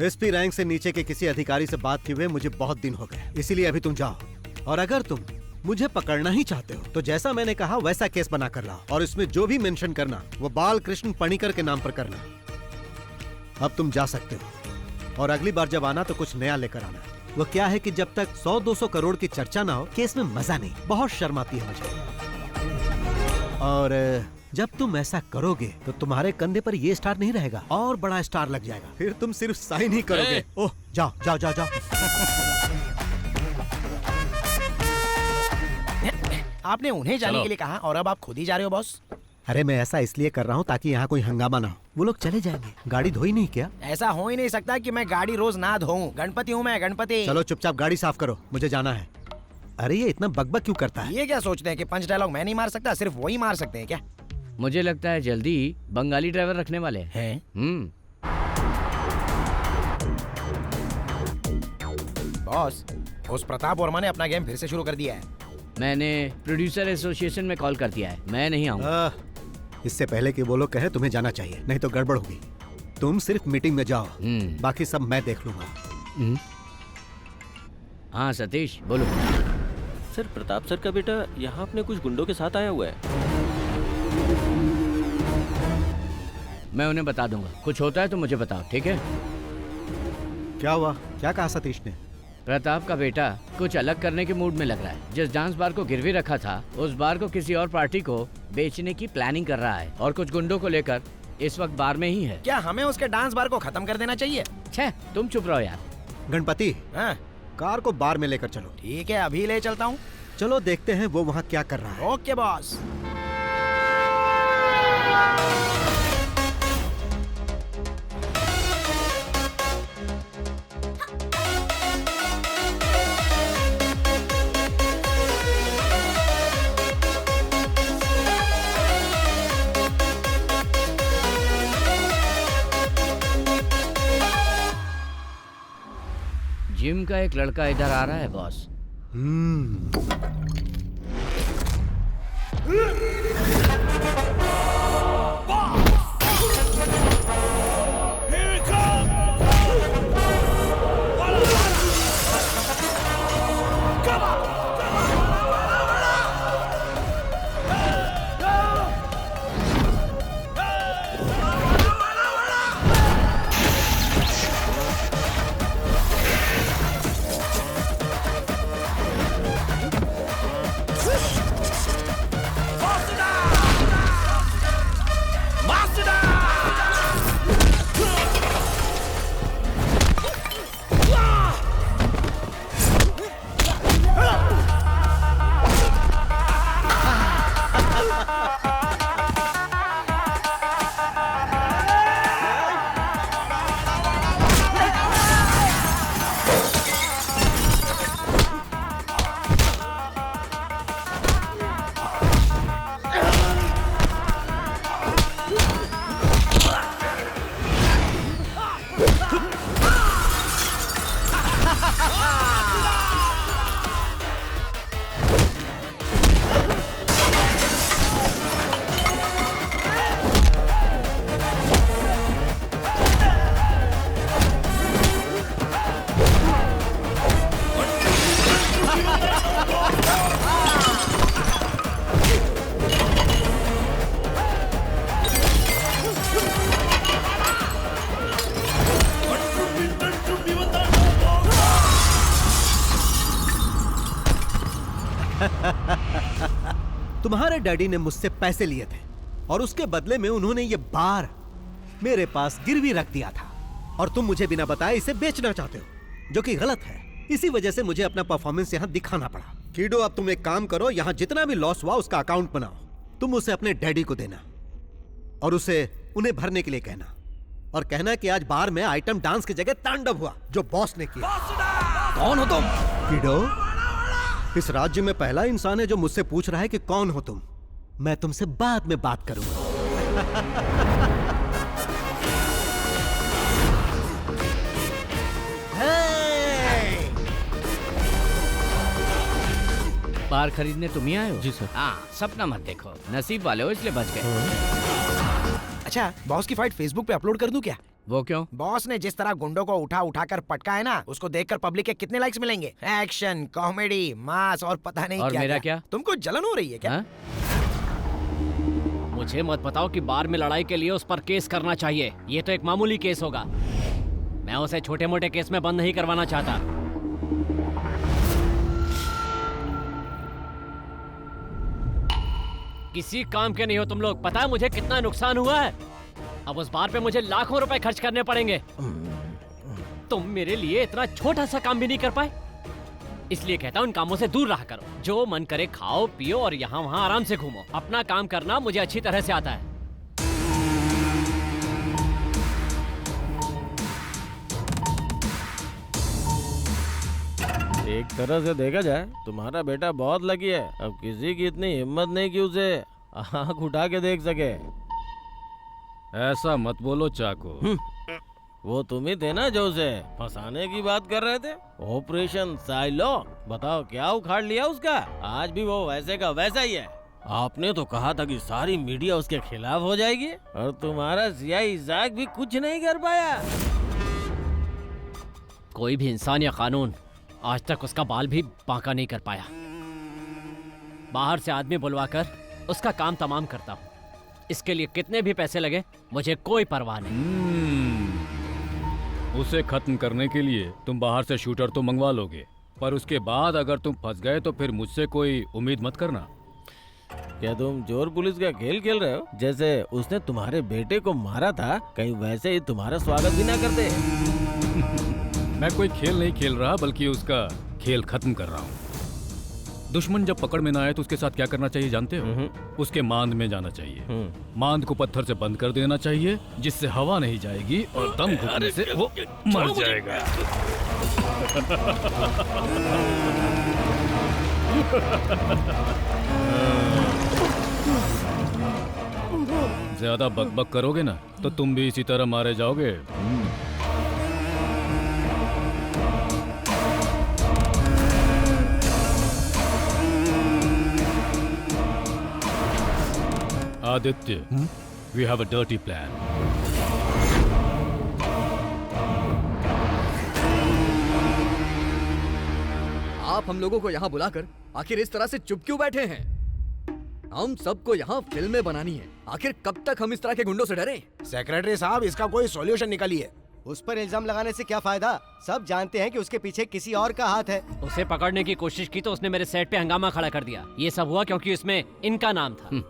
एसपी रैंक से नीचे के किसी अधिकारी से बात किए हुए मुझे बहुत दिन हो गए, इसीलिए अभी तुम जाओ और अगर तुम मुझे पकड़ना ही चाहते हो तो जैसा मैंने कहा वैसा केस बना कर लाओ और इसमें जो भी मेंशन करना वो बाल कृष्ण पणिकर के नाम पर करना। अब तुम जा सकते हो और अगली बार जब आना तो कुछ नया लेकर आना। वो क्या है कि जब तक 100-200 करोड़ की चर्चा ना हो केस में मजा नहीं, बहुत शर्म आती है मुझे। और जब तुम ऐसा करोगे तो तुम्हारे कंधे पर ये स्टार नहीं रहेगा और बड़ा स्टार लग जाएगा, फिर तुम सिर्फ साइन ही करोगे। ओह जाओ जाओ जाओ जाओ। आपने उन्हें जाने के लिए कहा और अब आप खुद ही जा रहे हो बॉस? अरे मैं ऐसा इसलिए कर रहा हूँ ताकि यहाँ कोई हंगामा ना हो। वो लोग चले जाएंगे, गाड़ी धोई नहीं क्या? ऐसा हो ही नहीं सकता कि मैं गाड़ी रोज ना धोऊं। गणपति हूँ मैं, गणपति। चलो चुपचाप गाड़ी साफ करो, मुझे जाना है। अरे ये इतना बकबक क्यों करता है? ये क्या सोचते हैं कि पंच डायलॉग मैं नहीं मार सकता, सिर्फ वो ही मार सकते हैं क्या? मुझे लगता है जल्दी ही बंगाली ड्राइवर रखने वाले हैं। बॉस, उस प्रताप वर्मा ने अपना गेम फिर से शुरू कर दिया है। मैंने प्रोड्यूसर एसोसिएशन में कॉल कर दिया है, मैं नहीं आऊंगा। इससे पहले कि वो लोग कहे तुम्हें जाना चाहिए, नहीं तो गड़बड़ होगी। तुम सिर्फ मीटिंग में जाओ, बाकी सब मैं देख लूंगा। हाँ सतीश बोलो। सर, प्रताप सर का बेटा यहाँ अपने कुछ गुंडों के साथ आया हुआ है। मैं उन्हें बता दूंगा, कुछ होता है तो मुझे बताओ, ठीक है? क्या हुआ? क्या कहा सतीश ने? प्रताप का बेटा कुछ अलग करने के मूड में लग रहा है। जिस डांस बार को गिरवी रखा था उस बार को किसी और पार्टी को बेचने की प्लानिंग कर रहा है और कुछ गुंडों को लेकर इस वक्त बार में ही है। क्या हमें उसके डांस बार को खत्म कर देना चाहिए? छे, तुम चुप रहो यार। गणपति, हाँ? कार को बार में लेकर चलो। ठीक है, अभी ले चलता हूँ। चलो देखते हैं वो वहाँ क्या कर रहा है। Okay boss. जिम का एक लड़का इधर आ रहा है बॉस। तुम्हारे डैडी ने मुझसे पैसे लिए थे और उसके बदले में उन्होंने ये बार मेरे पास गिरवी रख दिया था और तुम मुझे बिना बताए इसे बेचना चाहते हो, जो कि गलत है। इसी वजह से मुझे अपना परफॉर्मेंस यहाँ दिखाना पड़ा। कीडो, अब तुम एक काम करो, यहाँ जितना भी लॉस हुआ उसका अकाउंट बनाओ। तुम उसे अपने डैडी को देना और उसे उन्हें भरने के लिए कहना, और कहना कि आज बार में आइटम डांस की जगह तांडव हुआ जो बॉस ने किया। कौन हो तुम? कीडो, इस राज्य में पहला इंसान है जो मुझसे पूछ रहा है कि कौन हो तुम। मैं तुमसे बाद में बात करूंगा। बार खरीदने तुम ही आए हो? जी सर। हाँ, सपना मत देखो, नसीब वाले हो इसलिए बच गए। अच्छा, बॉस की फाइट फेसबुक पे अपलोड कर दूं क्या? वो क्यों? बॉस ने जिस तरह गुंडों को उठा उठा कर पटका है ना, उसको देखकर पब्लिक के कितने लाइक्स मिलेंगे। एक्शन, कॉमेडी, मास और पता नहीं और क्या मेरा क्या? तुमको जलन हो रही है क्या? मुझे मत बताओ कि बार में लड़ाई के लिए उस पर केस करना चाहिए। ये तो एक मामूली केस होगा। मैं उसे छोटे मोटे केस में बंद नहीं करवाना चाहता। किसी काम के नहीं हो तुम लोग। पता है मुझे कितना नुकसान हुआ है? अब उस बार पे मुझे लाखों रुपए खर्च करने पड़ेंगे। तुम मेरे लिए इतना छोटा सा काम भी नहीं कर पाए। इसलिए कहता हूँ इन कामों से दूर रहा करो। जो मन करे खाओ पियो और यहाँ वहाँ आराम से घूमो। अपना काम करना मुझे अच्छी तरह से आता है। एक तरह से देखा जाए तुम्हारा बेटा बहुत लकी है। अब किसी की इतनी हिम्मत नहीं कि उसे आँख उठा के देख सके। ऐसा मत बोलो चाको। वो तुम ही थे ना जो उसे फंसाने की बात कर रहे थे। ऑपरेशन साइलो, बताओ क्या उखाड़ लिया उसका। आज भी वो वैसे का वैसा ही है। आपने तो कहा था कि सारी मीडिया उसके खिलाफ हो जाएगी और तुम्हारा सियाही इजाक भी कुछ नहीं कर पाया। कोई भी इंसान या कानून आज तक उसका बाल भी बांका नहीं कर पाया। बाहर से आदमी बुलवाकर उसका काम तमाम करता हूँ। इसके लिए कितने भी पैसे लगे मुझे कोई परवाह नहीं। उसे खत्म करने के लिए तुम बाहर से शूटर तो मंगवा लोगे, पर उसके बाद अगर तुम फंस गए तो फिर मुझसे कोई उम्मीद मत करना। क्या तुम चोर पुलिस का खेल खेल रहे हो? जैसे उसने तुम्हारे बेटे को मारा था, कहीं वैसे ही तुम्हारा स्वागत भी ना करते। मैं कोई खेल नहीं खेल रहा, बल्कि उसका खेल खत्म कर रहा हूँ। दुश्मन जब पकड़ में ना आए तो उसके साथ क्या करना चाहिए जानते हो? उसके मांद में जाना चाहिए। मांद को पत्थर से बंद कर देना चाहिए, जिससे हवा नहीं जाएगी और दम घुटने से वो मर जाएगा। ज्यादा बकबक करोगे ना तो तुम भी इसी तरह मारे जाओगे। Aditya, we have a dirty plan. आप हम लोगों को यहाँ बुलाकर आखिर इस तरह से चुप क्यों बैठे हैं? हम सबको यहाँ फिल्में बनानी है। आखिर कब तक हम इस तरह के गुंडों से डरें? सेक्रेटरी साहब, इसका कोई सॉल्यूशन निकालिए। उस पर इल्जाम लगाने से क्या फायदा? सब जानते हैं कि उसके पीछे किसी और का हाथ है। उसे पकड़ने की कोशिश की तो उसने मेरे सेट पे हंगामा खड़ा कर दिया। ये सब हुआ क्योंकि इसमें इनका नाम था।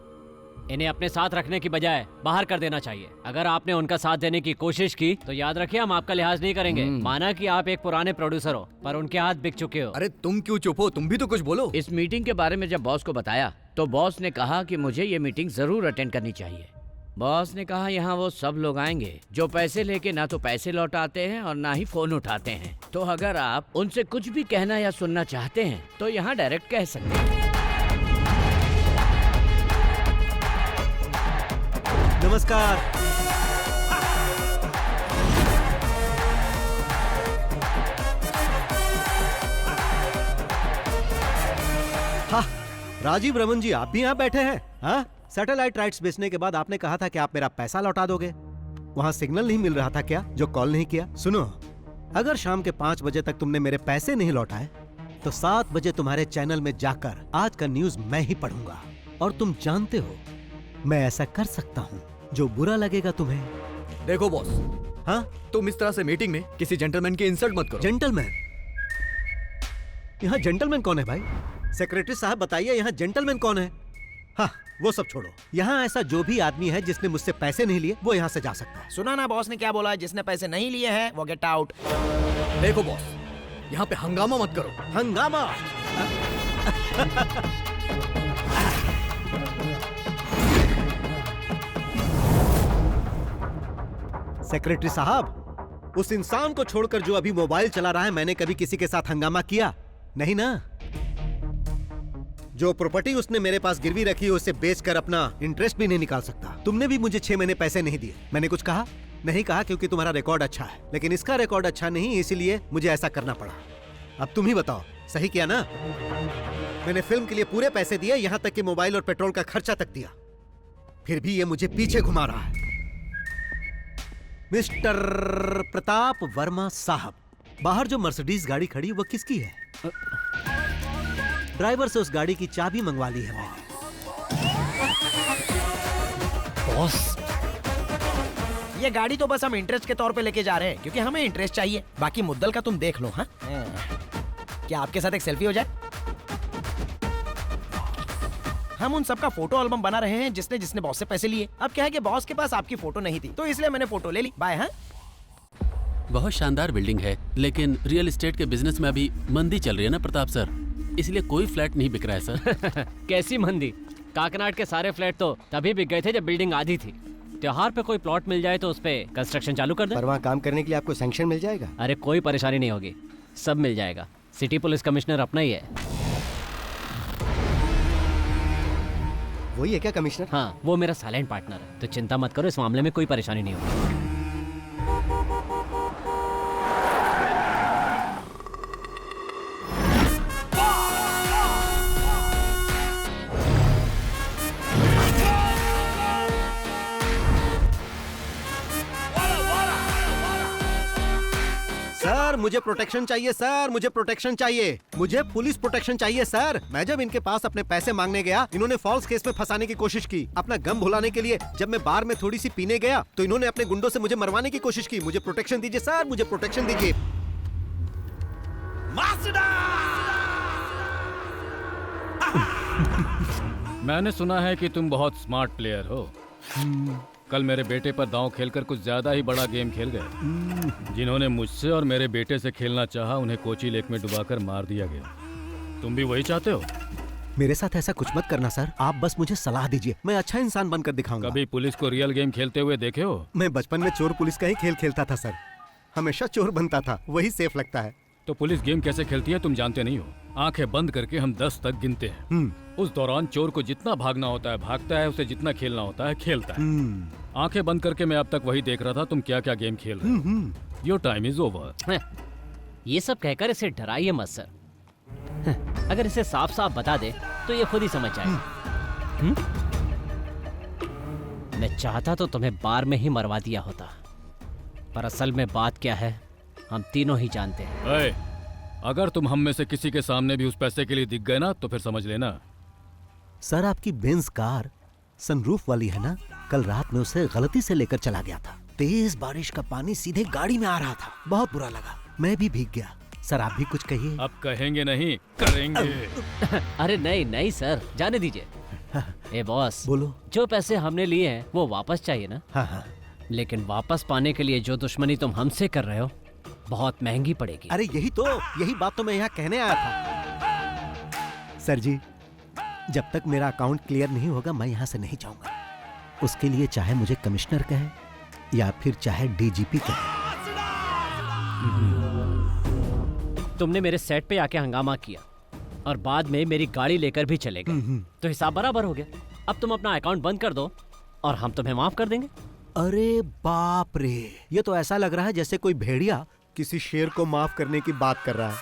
इन्हें अपने साथ रखने की बजाय बाहर कर देना चाहिए। अगर आपने उनका साथ देने की कोशिश की तो याद रखिए हम आपका लिहाज नहीं करेंगे। माना कि आप एक पुराने प्रोड्यूसर हो, पर उनके हाथ बिक चुके हो। अरे तुम क्यों चुप हो? तुम भी तो कुछ बोलो। इस मीटिंग के बारे में जब बॉस को बताया तो बॉस ने कहा कि मुझे ये मीटिंग जरूर अटेंड करनी चाहिए। बॉस ने कहा यहाँ वो सब लोग आएंगे जो पैसे लेके ना तो पैसे लौटाते हैं और ना ही फोन उठाते हैं। तो अगर आप उनसे कुछ भी कहना या सुनना चाहते हैं तो यहाँ डायरेक्ट कह सकते हैं। नमस्कार। हाँ, राजीव रमन जी, आप भी यहाँ बैठे हैं? हाँ, सैटेलाइट राइट्स बेचने के बाद आपने कहा था कि आप मेरा पैसा लौटा दोगे। वहाँ सिग्नल नहीं मिल रहा था क्या जो कॉल नहीं किया? सुनो, अगर शाम के 5 बजे तक तुमने मेरे पैसे नहीं लौटाए तो 7 बजे तुम्हारे चैनल में जाकर आज का न्यूज मैं ही पढ़ूंगा। और तुम जानते हो मैं ऐसा कर सकता हूँ जो बुरा लगेगा तुम्हें। देखो बॉस, हाँ, तुम इस तरह से मीटिंग में किसी जेंटलमैन की इंसल्ट मत करो। जेंटलमैन? यहाँ जेंटलमैन कौन है भाई? सेक्रेटरी साहब बताइए, यहाँ जेंटलमैन कौन है? हाँ, वो सब छोड़ो। यहाँ ऐसा जो भी आदमी है जिसने मुझसे पैसे नहीं लिए वो यहाँ से जा सकता है। सुना ना बॉस ने क्या बोला, जिसने पैसे नहीं लिए हैं वो गेट आउट। देखो बॉस, यहाँ पे हंगामा मत करो। हंगामा? सेक्रेटरी साहब, उस इंसान को छोड़कर जो अभी मोबाइल चला रहा है, मैंने कभी किसी के साथ हंगामा किया नहीं ना? जो प्रॉपर्टी उसने मेरे पास गिरवी रखी है उसे बेचकर अपना इंटरेस्ट भी नहीं निकाल सकता। तुमने भी मुझे 6 महीने पैसे नहीं दिए। मैंने कुछ कहा? नहीं कहा, क्योंकि तुम्हारा रिकॉर्ड अच्छा है, लेकिन इसका रिकॉर्ड अच्छा नहीं, इसीलिए मुझे ऐसा करना पड़ा। अब तुम ही बताओ, सही किया ना? मैंने फिल्म के लिए पूरे पैसे दिए, यहाँ तक कि मोबाइल और पेट्रोल का खर्चा तक दिया, फिर भी ये मुझे पीछे घुमा रहा है। मिस्टर प्रताप वर्मा साहब, बाहर जो मर्सिडीज गाड़ी खड़ी वो किसकी है? ड्राइवर से उस गाड़ी की चाबी मंगवा ली है मैंने। बॉस, ये गाड़ी तो बस हम इंटरेस्ट के तौर पे लेके जा रहे हैं, क्योंकि हमें इंटरेस्ट चाहिए। बाकी मुद्दल का तुम देख लो। हाँ, क्या आपके साथ एक सेल्फी हो जाए? हम उन सबका फोटो एल्बम बना रहे हैं जिसने जिसने बॉस से पैसे लिए। अब क्या है कि बॉस के पास आपकी फोटो नहीं थी, तो इसलिए मैंने फोटो ले ली। बाय। हाँ, बहुत शानदार बिल्डिंग है, लेकिन रियल एस्टेट के बिजनेस में अभी मंदी चल रही है ना प्रताप सर, इसलिए कोई फ्लैट नहीं बिक रहा है सर। कैसी मंदी? काकनाड के सारे फ्लैट तो तभी बिक गए थे जब बिल्डिंग आधी थी। त्योहार पे कोई प्लॉट मिल जाए तो उस पे कंस्ट्रक्शन चालू कर दे। पर वहाँ काम करने के लिए आपको सैंक्शन मिल जाएगा? अरे कोई परेशानी नहीं होगी, सब मिल जाएगा। सिटी पुलिस कमिश्नर अपना ही है। वही है क्या कमिश्नर? हाँ, वो मेरा साइलेंट पार्टनर है, तो चिंता मत करो, इस मामले में कोई परेशानी नहीं होगी। सर मुझे प्रोटेक्शन चाहिए, सर मुझे प्रोटेक्शन चाहिए, मुझे पुलिस प्रोटेक्शन चाहिए सर। मैं जब इनके पास अपने पैसे मांगने गया, इन्होंने फॉल्स केस में फंसाने की कोशिश की। अपना गम भुलाने के लिए जब मैं बार में थोड़ी सी पीने गया तो इन्होंने अपने गुंडों से मुझे मरवाने की कोशिश की। मुझे प्रोटेक्शन दीजिए सर, मुझे प्रोटेक्शन दीजिए। मैंने सुना है कि तुम बहुत स्मार्ट प्लेयर हो। कल मेरे बेटे पर दांव खेलकर कुछ ज्यादा ही बड़ा गेम खेल गए। जिन्होंने मुझसे और मेरे बेटे से खेलना चाहा, उन्हें कोची लेक में डुबाकर मार दिया गया। तुम भी वही चाहते हो? मेरे साथ ऐसा कुछ मत करना सर, आप बस मुझे सलाह दीजिए, मैं अच्छा इंसान बनकर दिखाऊंगा। कभी पुलिस को रियल गेम खेलते हुए देखे हो? मैं बचपन में चोर पुलिस का ही खेल खेलता था सर, हमेशा चोर बनता था, वही सेफ लगता है। तो पुलिस गेम कैसे खेलती है तुम जानते नहीं हो। आंखें बंद करके हम 10 तक गिनते हैं। उस दौरान चोर को जितना भागना होता है भागता है, उसे जितना खेलना होता है खेलता है। आंखें बंद करके मैं अब तक वही देख रहा था तुम क्या क्या गेम खेल रहे हो। Your time is over. ये सब कहकर इसे डराइए मत सर, अगर इसे साफ साफ बता दे तो ये खुद ही समझ जाएगा। मैं चाहता तो तुम्हें बार में ही मरवा दिया होता, पर असल में बात क्या है हम तीनों ही जानते हैं। अगर तुम हम में से किसी के सामने भी उस पैसे के लिए दिख गए ना तो फिर समझ लेना। सर आपकी बेंज कार सनरूफ वाली है ना? कल रात में उसे गलती से लेकर चला गया था। तेज बारिश का पानी सीधे गाड़ी में आ रहा था, बहुत बुरा लगा, मैं भी भीग गया। सर आप भी कुछ कहिए। अब कहेंगे नहीं करेंगे। अरे नहीं नहीं सर, जाने दीजिए। ए बॉस, बोलो। जो पैसे हमने लिए हैं वो वापस चाहिए ना? हाँ हाँ। लेकिन वापस पाने के लिए जो दुश्मनी तुम हमसे कर रहे हो बहुत महंगी पड़ेगी। अरे यही बात तो मैं यहाँ कहने आया था। सर जी, जब तक मेरा अकाउंट क्लियर नहीं होगा मैं यहाँ से नहीं जाऊंगा। उसके लिए चाहे मुझे कमिश्नर कहे या फिर चाहे डीजीपी कहे। तुमने मेरे सेट पे आके हंगामा किया और बाद में मेरी गाड़ी लेकर भी चले गए, तो हिसाब बराबर हो गया। अब तुम अपना अकाउंट बंद कर दो और हम तुम्हें माफ कर देंगे। अरे बाप रे, ये तो ऐसा लग रहा है जैसे कोई भेड़िया किसी शेर को माफ करने की बात कर रहा है।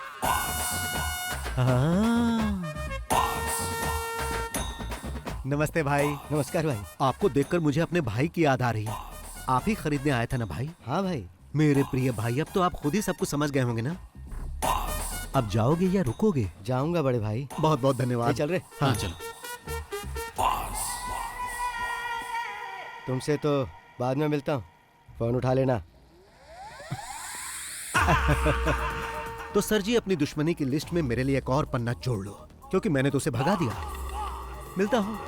नमस्ते भाई। नमस्कार भाई। आपको देखकर मुझे अपने भाई की याद आ रही है। आप ही खरीदने आया था ना भाई? हाँ भाई। मेरे प्रिय भाई, अब तो आप खुद ही सब कुछ समझ गए होंगे ना? अब जाओगे या रुकोगे? जाऊंगा बड़े भाई। बहुत बहुत धन्यवाद। चल रहे? हाँ चलो। तुमसे तो बाद में मिलता हूँ, फोन उठा लेना। तो सर जी अपनी दुश्मनी की लिस्ट में मेरे लिए एक और पन्ना जोड़ लो, क्योंकि मैंने तो उसे भगा दिया। मिलता हूँ।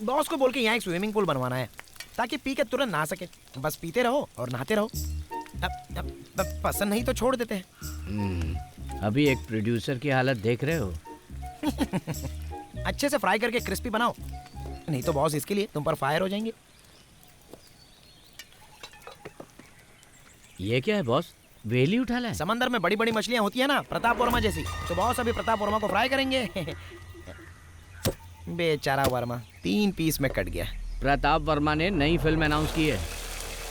बॉस को बोल के यहाँ एक स्विमिंग पूल बनवाना है ताकि पी के तुरंत नहा सके। बस पीते रहो और नहाते रहो। अब पसंद नहीं तो छोड़ देते हैं। अभी एक प्रोड्यूसर की हालत देख रहे हो। अच्छे से फ्राई करके क्रिस्पी बनाओ, नहीं तो बॉस इसके लिए तुम पर फायर हो जाएंगे। ये क्या है बॉस, वेली उठा लाए? समंदर में बड़ी बड़ी मछलियां होती है ना, प्रताप वर्मा जैसी, तो बॉस अभी प्रताप वर्मा को फ्राई करेंगे। बेचारा वर्मा 3 पीस में कट गया। प्रताप वर्मा ने नई फिल्म अनाउंस की है,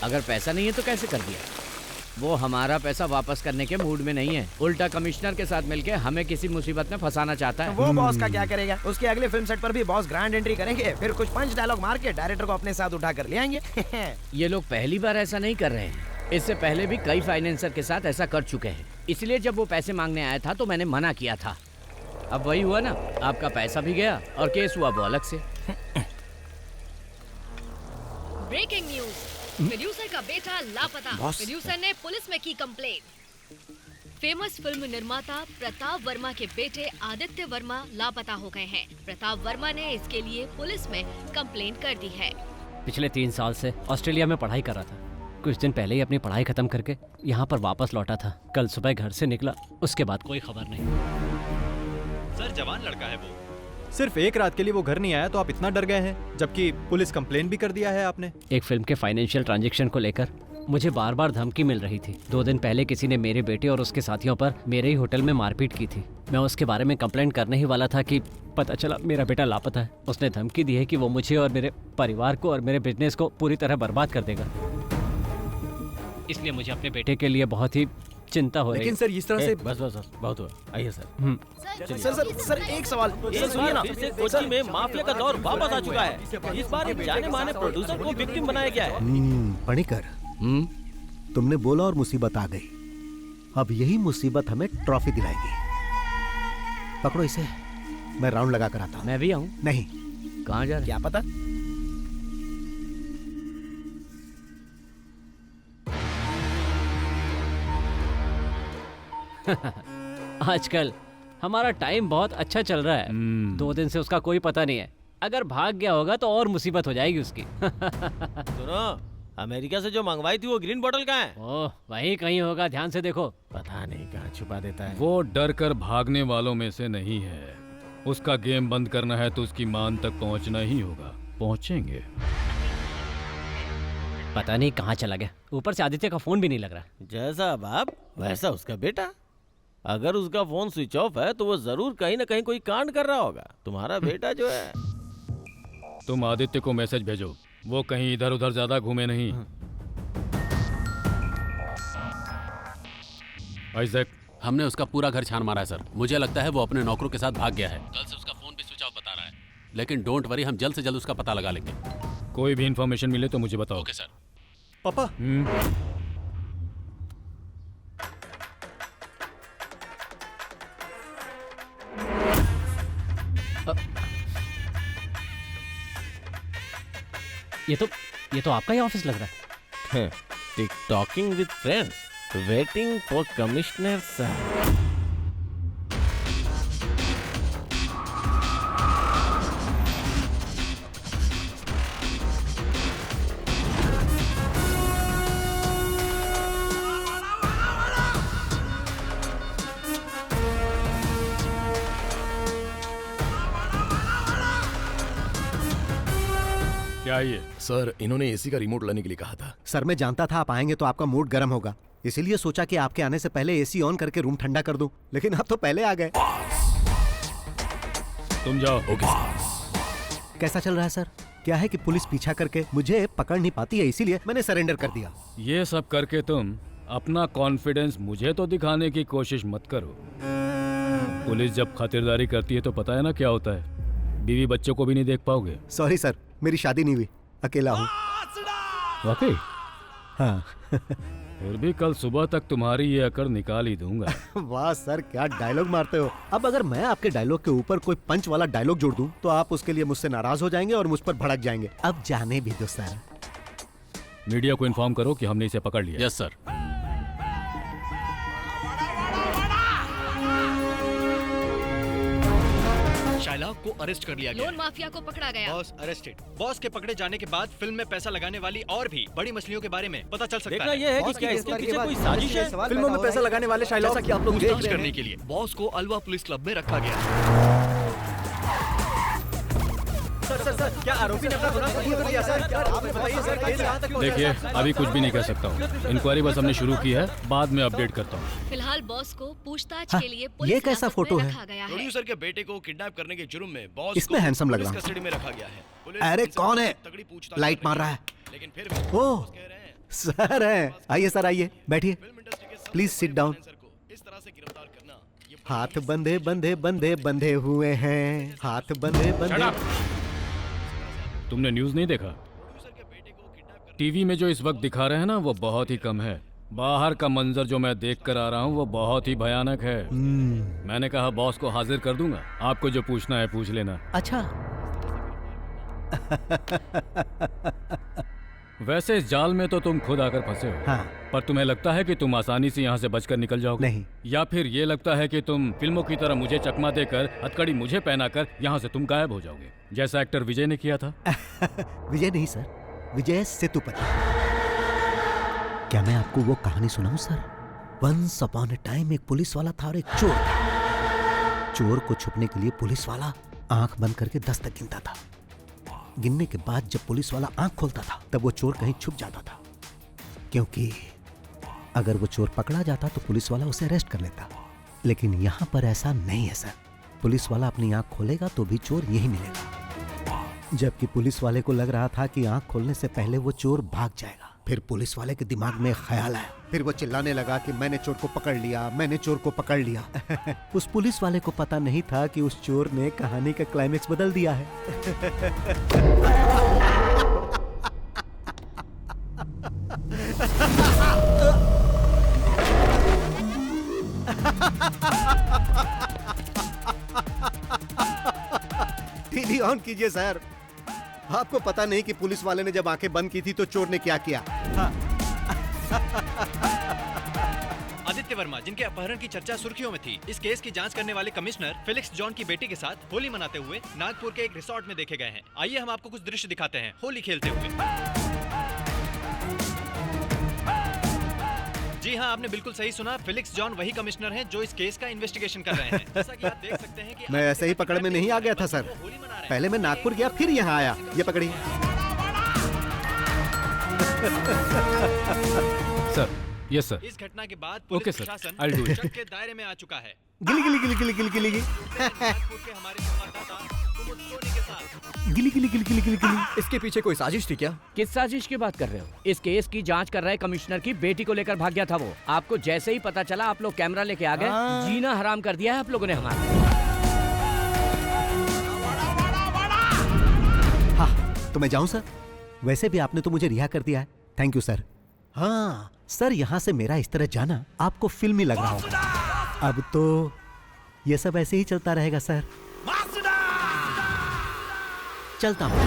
अगर पैसा नहीं है तो कैसे कर दिया? वो हमारा पैसा वापस करने के मूड में नहीं है, उल्टा कमिश्नर के साथ मिलके हमें किसी मुसीबत में फंसाना चाहता है। वो बॉस का क्या करेगा, उसके अगले फिल्म सेट पर भी बॉस ग्रैंड एंट्री करेंगे, फिर कुछ पंच डायलॉग मार के डायरेक्टर को अपने साथ उठा कर ले आएंगे। ये लोग पहली बार ऐसा नहीं कर रहे हैं, इससे पहले भी कई फाइनेंसर के साथ ऐसा कर चुके हैं। इसलिए जब वो पैसे मांगने आया था तो मैंने मना किया था। अब वही हुआ ना, आपका पैसा भी गया और केस हुआ वो अलग से। ब्रेकिंग न्यूज, प्रोड्यूसर का बेटा लापता। प्रोड्यूसर ने पुलिस में की कंप्लेन। फेमस फिल्म निर्माता प्रताप वर्मा के बेटे आदित्य वर्मा लापता हो गए हैं। प्रताप वर्मा ने इसके लिए पुलिस में कंप्लेन कर दी है। पिछले 3 साल से ऑस्ट्रेलिया में पढ़ाई कर रहा था। कुछ दिन पहले ही अपनी पढ़ाई खत्म करके यहाँ पर वापस लौटा था। कल सुबह घर से निकला, उसके बाद कोई खबर नहीं। सर जवान लड़का है वो। सिर्फ एक रात के लिए वो घर नहीं आया तो आप इतना डर गए हैं, जबकि पुलिस कंप्लेन भी कर दिया है आपने। एक फिल्म के फाइनेंशियल ट्रांजैक्शन को लेकर मुझे बार बार धमकी मिल रही थी। 2 दिन पहले किसी ने मेरे बेटे और उसके साथियों पर मेरे ही होटल में मारपीट की थी। मैं उसके बारे में कंप्लेंट करने ही वाला था कि पता चला मेरा बेटा लापता है। उसने धमकी दी है कि वो मुझे और मेरे परिवार को और मेरे बिजनेस को पूरी तरह बर्बाद कर देगा। इसलिए मुझे अपने बेटे के लिए बहुत ही चिंता हो रही है। लेकिन सर इस तरह से बस बहुत हुआ, आइए सर। सर एक सवाल सुनिए ना। फिर से कोची में माफिया का दौर वापस आ चुका है। इस बार एक जाने माने प्रोड्यूसर को विक्टिम बनाया गया है। पणिकर, तुमने बोला और मुसीबत आ गई। अब यही मुसीबत हमें ट्रॉफी दिलाएगी। पकड़ो इसे, मैं राउंड लगा कर आता हूँ। मैं भी आऊँ? नहीं। कहाँ जा रहे? क्या पता। आजकल हमारा टाइम बहुत अच्छा चल रहा है। 2 दिन से उसका कोई पता नहीं है। अगर भाग गया होगा तो और मुसीबत हो जाएगी उसकी। सुनो, अमेरिका से जो मंगवाई थी वो ग्रीन बोतल कहाँ है? ओह, वहीं कहीं होगा, ध्यान से देखो। पता नहीं कहाँ छुपा देता है। वो डर कर भागने वालों में से नहीं है। उसका गेम बंद करना है तो उसकी मान तक पहुंचना ही होगा। पहुंचेंगे। पता नहीं कहाँ चला गया। ऊपर से आदित्य का फोन भी नहीं लग रहा। जैसा बाप वैसा उसका बेटा। अगर उसका फोन स्विच ऑफ है तो वो जरूर कहीं ना कहीं कोई कांड कर रहा होगा। तुम्हारा बेटा जो है। तुम आदित्य को मैसेज भेजो, वो कहीं इधर उधर ज्यादा घूमे नहीं। आइजैक, हमने उसका पूरा घर छान मारा है सर। मुझे लगता है वो अपने नौकरों के साथ भाग गया है। कल से उसका फोन भी स्विच ऑफ बता रहा है। लेकिन डोंट वरी, हम जल्द से जल्द उसका पता लगा लेंगे। कोई भी इंफॉर्मेशन मिले तो मुझे बताओ। Okay sir. पापा। ये तो आपका ही ऑफिस लग रहा है। टिक talking with friends, waiting for commissioner sir. क्या ये? सर इन्होंने एसी का रिमोट लाने के लिए कहा था। सर मैं जानता था आप आएंगे तो आपका मूड गर्म होगा, इसीलिए सोचा कि आपके आने से पहले एसी ऑन करके रूम ठंडा कर दूं। लेकिन आप तो पहले आ गए। तुम जाओ। ओके। कैसा चल रहा है सर? क्या है कि पुलिस पीछा करके मुझे पकड़ नहीं पाती है, इसीलिए मैंने सरेंडर कर दिया। ये सब करके तुम अपना कॉन्फिडेंस मुझे तो दिखाने की कोशिश मत करो। पुलिस जब खातिरदारी करती है तो पता है ना क्या होता है, बीवी बच्चों को भी नहीं देख पाओगे। सॉरी सर, मेरी शादी नहीं हुई, अकेला हूँ। वाकई? हाँ। फिर भी कल सुबह तक तुम्हारी ये अकड़ निकाल ही दूंगा। वाह सर, क्या डायलॉग मारते हो। अब अगर मैं आपके डायलॉग के ऊपर कोई पंच वाला डायलॉग जोड़ दूं तो आप उसके लिए मुझसे नाराज हो जाएंगे और मुझ पर भड़क जाएंगे। अब जाने भी दो सर। मीडिया को इन्फॉर्म करो कि हमने इसे पकड़ लिया। Yes sir. शाइलाक को अरेस्ट कर लिया गया लोन माफिया को पकड़ा गया। Boss arrested. बॉस के पकड़े जाने के बाद फिल्म में पैसा लगाने वाली और भी बड़ी मछलियों के बारे में पता चल सकता देखना है। ये है कि क्या इसके पीछे कोई साजिश है? फिल्मों में पैसा लगाने वाले शायलॉक जैसा कि आप लोग देख पूछताछ रहे करने हैं, के लिए बॉस को अलवा पुलिस क्लब में रखा गया। सर क्या आरोपी ने अपना गुनाह कबूल कर लिया सर? आपने बताइए सर, केस कहां तक पहुंचा? देखिए अभी कुछ भी नहीं कह सकता हूँ। इंक्वायरी बस हमने शुरू की है, बाद में अपडेट करता हूँ। फिलहाल बॉस को पूछताछ हाँ, के लिए ये पुलिस कैसा हिरासत फोटो में है? रखा गया है। प्रोड्यूसर के बेटे को किडनैप करने के जुर्म में बॉस इसमें हैंडसम लग रहा पुलिस कस्टडी में रखा गया है। पुलिस अरे इनसे कौन है? तगड़ी पूछताछ लाइट कर मार रही रहा है। लेकिन फिर भी ओह बॉस कह रहे हैं सर है, आइए सर आइए, बैठिए, प्लीज सिट डाउन। इस तरह से गिरफ्तार करना ये हाथ बंधे बंधे बंधे बंधे हुए हैं, हाथ बंधे बंधे। तुमने न्यूज़ नहीं देखा? टीवी में जो इस वक्त दिखा रहे हैं ना वो बहुत ही कम है। बाहर का मंजर जो मैं देख कर आ रहा हूँ वो बहुत ही भयानक है। मैंने कहा बॉस को हाजिर कर दूंगा, आपको जो पूछना है पूछ लेना। अच्छा वैसे इस जाल में तो तुम खुद आकर फंसे हो। हाँ। पर तुम्हें लगता है कि तुम आसानी से यहाँ से बचकर निकल जाओगे? नहीं। या फिर ये लगता है कि तुम फिल्मों की तरह मुझे चकमा देकर हथकड़ी मुझे पहनाकर यहाँ से तुम गायब हो जाओगे, जैसा एक्टर विजय ने किया था? विजय नहीं सर, विजय सेतुपति। क्या मैं आपको वो कहानी सुनाऊं sir? Once upon a time एक पुलिस वाला था और एक चोर था। चोर को छुपने के लिए पुलिस वाला आंख बंद करके 10 तक गिनता था। गिनने के बाद जब पुलिस वाला आंख खोलता था तब वो चोर कहीं छुप जाता था, क्योंकि अगर वो चोर पकड़ा जाता तो पुलिस वाला उसे अरेस्ट कर लेता। लेकिन यहाँ पर ऐसा नहीं है सर। पुलिस वाला अपनी आंख खोलेगा तो भी चोर यही मिलेगा। जबकि पुलिस वाले को लग रहा था कि आंख खोलने से पहले वो चोर भाग जाएगा। फिर पुलिस वाले के दिमाग में ख्याल आया, फिर वो चिल्लाने लगा कि मैंने चोर को पकड़ लिया, मैंने चोर को पकड़ लिया। उस पुलिस वाले को पता नहीं था कि उस चोर ने कहानी का क्लाइमेक्स बदल दिया है। टीवी ऑन कीजिए सर। आपको पता नहीं कि पुलिस वाले ने जब आंखें बंद की थी तो चोर ने क्या किया? आदित्य वर्मा, जिनके अपहरण की चर्चा सुर्खियों में थी, इस केस की जांच करने वाले कमिश्नर फेलिक्स जॉन की बेटी के साथ होली मनाते हुए नागपुर के एक रिसोर्ट में देखे गए हैं। आइए हम आपको कुछ दृश्य दिखाते हैं होली खेलते हुए। जी हाँ, आपने बिल्कुल सही सुना। फेलिक्स जॉन वही कमिश्नर हैं जो इस केस का इन्वेस्टिगेशन कर रहे हैं। जैसा कि आप देख सकते हैं कि मैं ऐसे ही पकड़ में नहीं आ गया था सर। पहले मैं नागपुर गया फिर यहाँ आया। ये पकड़िए सर। Yes sir. इस घटना के बाद ओके पुलिस सर, प्रशासन I'll do it. शक के दायरे में आ चुका है। गिली गिली गिली गिली गिली गिली गिली नागपुर के हमारे संवाददाता कुमुद सोनी के साथ। गिली गिली गिली गिली गिली गिली। इसके पीछे कोई साजिश थी क्या? किस साजिश की बात कर रहे हो? इस केस की जांच कर रहे कमिश्नर की बेटी को लेकर भाग गया था वो। आपको जैसे ही पता चला आप लोग कैमरा लेके आ गए। जीना हराम कर दिया है आप लोगों ने हमारा। हाँ तो मैं जाऊं सर? वैसे भी आपने तो मुझे रिहा कर दिया है। Thank you sir. हाँ सर, यहाँ से मेरा इस तरह जाना आपको फिल्मी लग रहा होगा। अब तो ये सब ऐसे ही चलता रहेगा सर। चलता हूँ।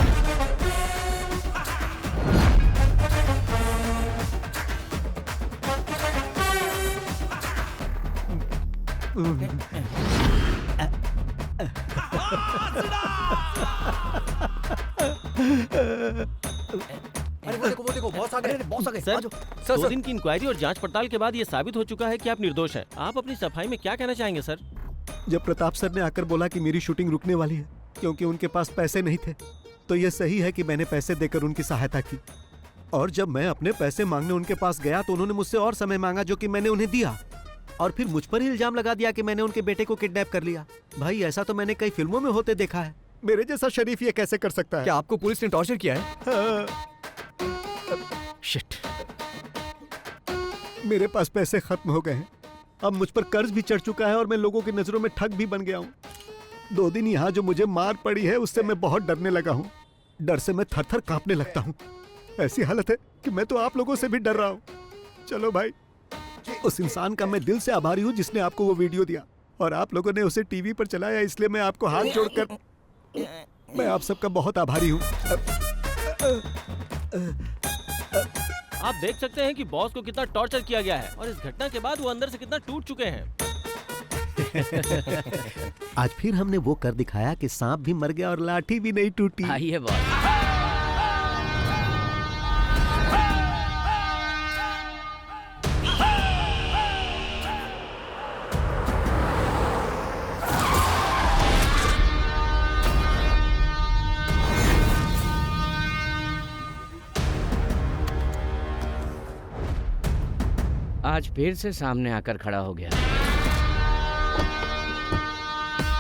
अरे वो देखो बॉस आ गए, बॉस आ गए। सर, सर, 2 दिन की इंक्वायरी और जांच पड़ताल के बाद ये साबित हो चुका है कि आप निर्दोष हैं। आप अपनी सफाई में क्या कहना चाहेंगे सर? जब प्रताप सर ने आकर बोला कि मेरी शूटिंग रुकने वाली है क्योंकि उनके पास पैसे नहीं थे, तो ये सही है कि मैंने पैसे देकर उनकी सहायता की। और जब मैं अपने पैसे मांगने उनके पास गया तो उन्होंने मुझसे और समय मांगा, जो कि मैंने उन्हें दिया। और फिर मुझ पर ही इल्जाम लगा दिया कि मैंने उनके बेटे को किडनैप कर लिया। भाई ऐसा तो मैंने कई फिल्मों में होते देखा है। मेरे जैसा शरीफ ये कैसे कर सकता है? क्या आपको पुलिस ने टॉर्चर किया है? हाँ। शिट। मेरे पास पैसे खत्म हो गए हैं। अब मुझ पर कर्ज भी चढ़ चुका है और मैं लोगों की नजरों में ठग भी बन गया हूँ। 2 दिन यहाँ जो मुझे मार पड़ी है उससे मैं बहुत डरने लगा हूँ। डर से मैं थर थर कांपने लगता हूँ। ऐसी हालत है कि मैं तो आप लोगों से भी डर रहा हूँ। चलो भाई, उस इंसान का मैं दिल से आभारी हूँ जिसने आपको वो वीडियो दिया और आप लोगों ने उसे टीवी पर चलाया, इसलिए मैं आपको हाथ जोड़कर मैं आप सबका बहुत आभारी हूँ। आप देख सकते हैं कि बॉस को कितना टॉर्चर किया गया है और इस घटना के बाद वो अंदर से कितना टूट चुके हैं। आज फिर हमने वो कर दिखाया कि सांप भी मर गया और लाठी भी नहीं टूटी। आइए बॉस। आज फिर से सामने आकर खड़ा हो गया।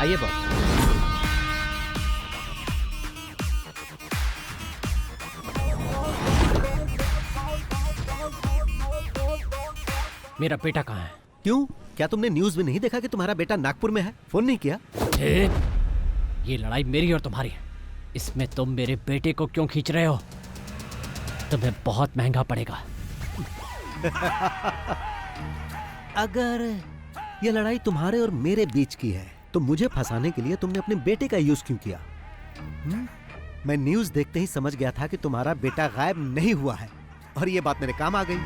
आइए बॉस। मेरा बेटा कहाँ है? क्यों, क्या तुमने न्यूज में नहीं देखा कि तुम्हारा बेटा नागपुर में है? फोन नहीं किया? ये लड़ाई मेरी और तुम्हारी है। इसमें तुम मेरे बेटे को क्यों खींच रहे हो? तुम्हें बहुत महंगा पड़ेगा। अगर ये लड़ाई तुम्हारे और मेरे बीच की है तो मुझे फंसाने के लिए तुमने अपने बेटे का यूज क्यों किया? मैं न्यूज देखते ही समझ गया था कि तुम्हारा बेटा गायब नहीं हुआ है और ये बात मेरे काम आ गई।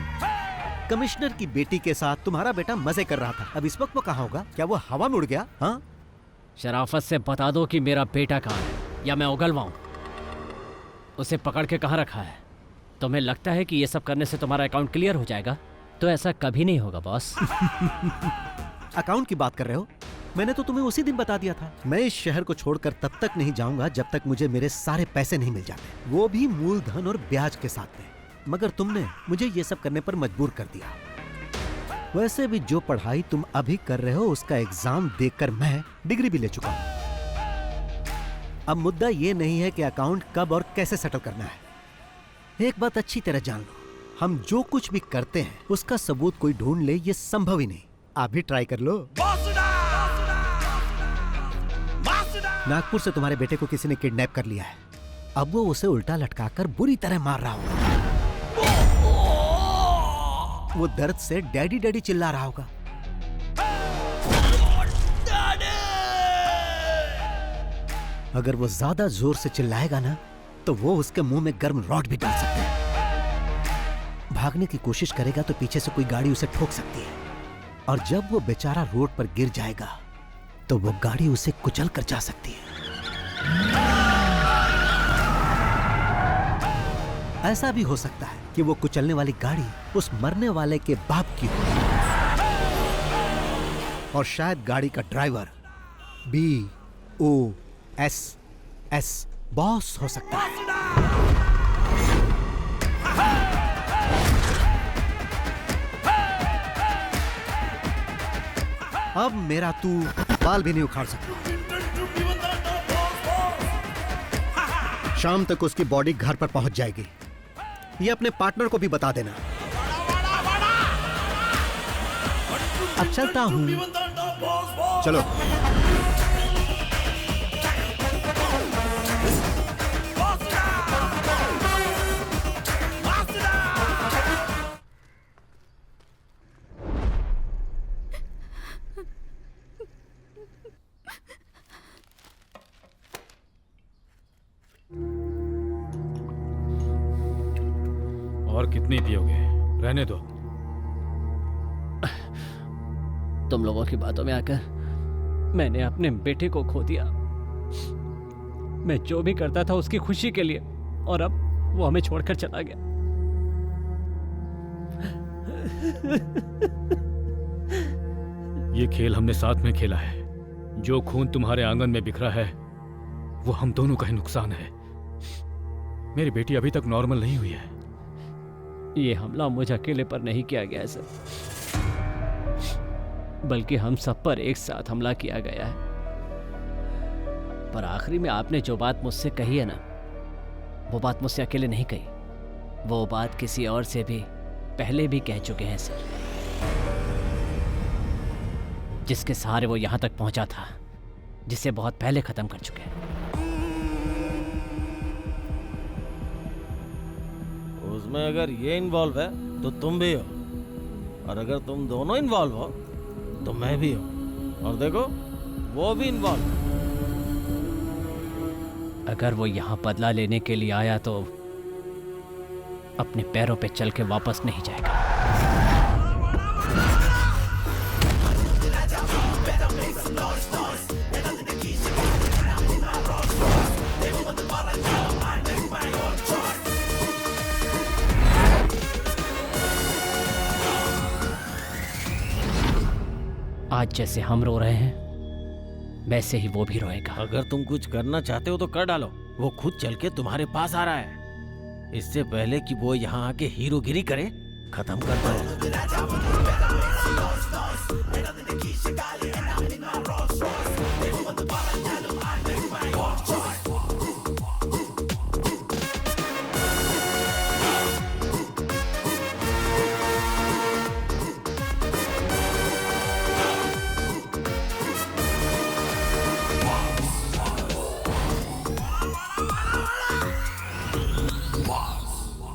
कमिश्नर की बेटी के साथ तुम्हारा बेटा मजे कर रहा था। अब इस वक्त वो कहाँ होगा? क्या वो हवा में उड़ गया? हाँ, शराफत से बता दो कि मेरा बेटा कहाँ है या मैं उगलवाऊं। उसे पकड़ के कहाँ रखा है? तुम्हें लगता है कि ये सब करने से तुम्हारा अकाउंट क्लियर हो जाएगा? तो ऐसा कभी नहीं होगा बॉस। अकाउंट की बात कर रहे हो? मैंने तो तुम्हें उसी दिन बता दिया था। मैं इस शहर को छोड़कर तब तक नहीं जाऊंगा जब तक मुझे मेरे सारे पैसे नहीं मिल जाते, वो भी मूलधन और ब्याज के साथ में। मगर तुमने मुझे ये सब करने पर मजबूर कर दिया। वैसे भी जो पढ़ाई तुम अभी कर रहे हो उसका एग्जाम देकर मैं डिग्री भी ले चुका हूं। अब मुद्दा ये नहीं है कि अकाउंट कब और कैसे सेटल करना है। एक बात अच्छी तरह जान लो, हम जो कुछ भी करते हैं उसका सबूत कोई ढूंढ ले ये संभव ही नहीं। आप भी ट्राई कर लो। नागपुर से तुम्हारे बेटे को किसी ने किडनैप कर लिया है। अब वो उसे उल्टा लटकाकर बुरी तरह मार रहा होगा। वो दर्द से डैडी डैडी चिल्ला रहा होगा। अगर वो ज्यादा जोर से चिल्लाएगा ना तो वो उसके मुंह में गर्म रॉड भी डाल सकते हैं। भागने की कोशिश करेगा तो पीछे से कोई गाड़ी उसे ठोक सकती है और जब वो बेचारा रोड पर गिर जाएगा तो वो गाड़ी उसे कुचल कर जा सकती है। ऐसा भी हो सकता है कि वो कुचलने वाली गाड़ी उस मरने वाले के बाप की हो और शायद गाड़ी का ड्राइवर BOSS बॉस हो सकता है। अब मेरा तू बाल भी नहीं उखाड़ सकता। शाम तक उसकी बॉडी घर पर पहुंच जाएगी। ये अपने पार्टनर को भी बता देना। अब चलता हूं। चलो। और कितनी पियोगे? रहने दो। तुम लोगों की बातों में आकर मैंने अपने बेटे को खो दिया। मैं जो भी करता था उसकी खुशी के लिए और अब वो हमें छोड़कर चला गया। ये खेल हमने साथ में खेला है। जो खून तुम्हारे आंगन में बिखरा है वो हम दोनों का ही नुकसान है। मेरी बेटी अभी तक नॉर्मल नहीं हुई है। ये हमला मुझे अकेले पर नहीं किया गया है सर, बल्कि हम सब पर एक साथ हमला किया गया है। पर आखिरी में आपने जो बात मुझसे कही है ना, वो बात मुझसे अकेले नहीं कही। वो बात किसी और से भी पहले भी कह चुके हैं सर, जिसके सहारे वो यहां तक पहुंचा था, जिसे बहुत पहले खत्म कर चुके हैं। उसमें अगर ये इन्वॉल्व है तो तुम भी हो, और अगर तुम दोनों इन्वॉल्व हो तो मैं भी हूं, और देखो वो भी इन्वॉल्व। अगर वो यहाँ बदला लेने के लिए आया तो अपने पैरों पे चल के वापस नहीं जाएगा। आज जैसे हम रो रहे हैं वैसे ही वो भी रोएगा। अगर तुम कुछ करना चाहते हो तो कर डालो। वो खुद चल के तुम्हारे पास आ रहा है। इससे पहले कि वो यहाँ आके हीरोगिरी करे, खत्म कर दो।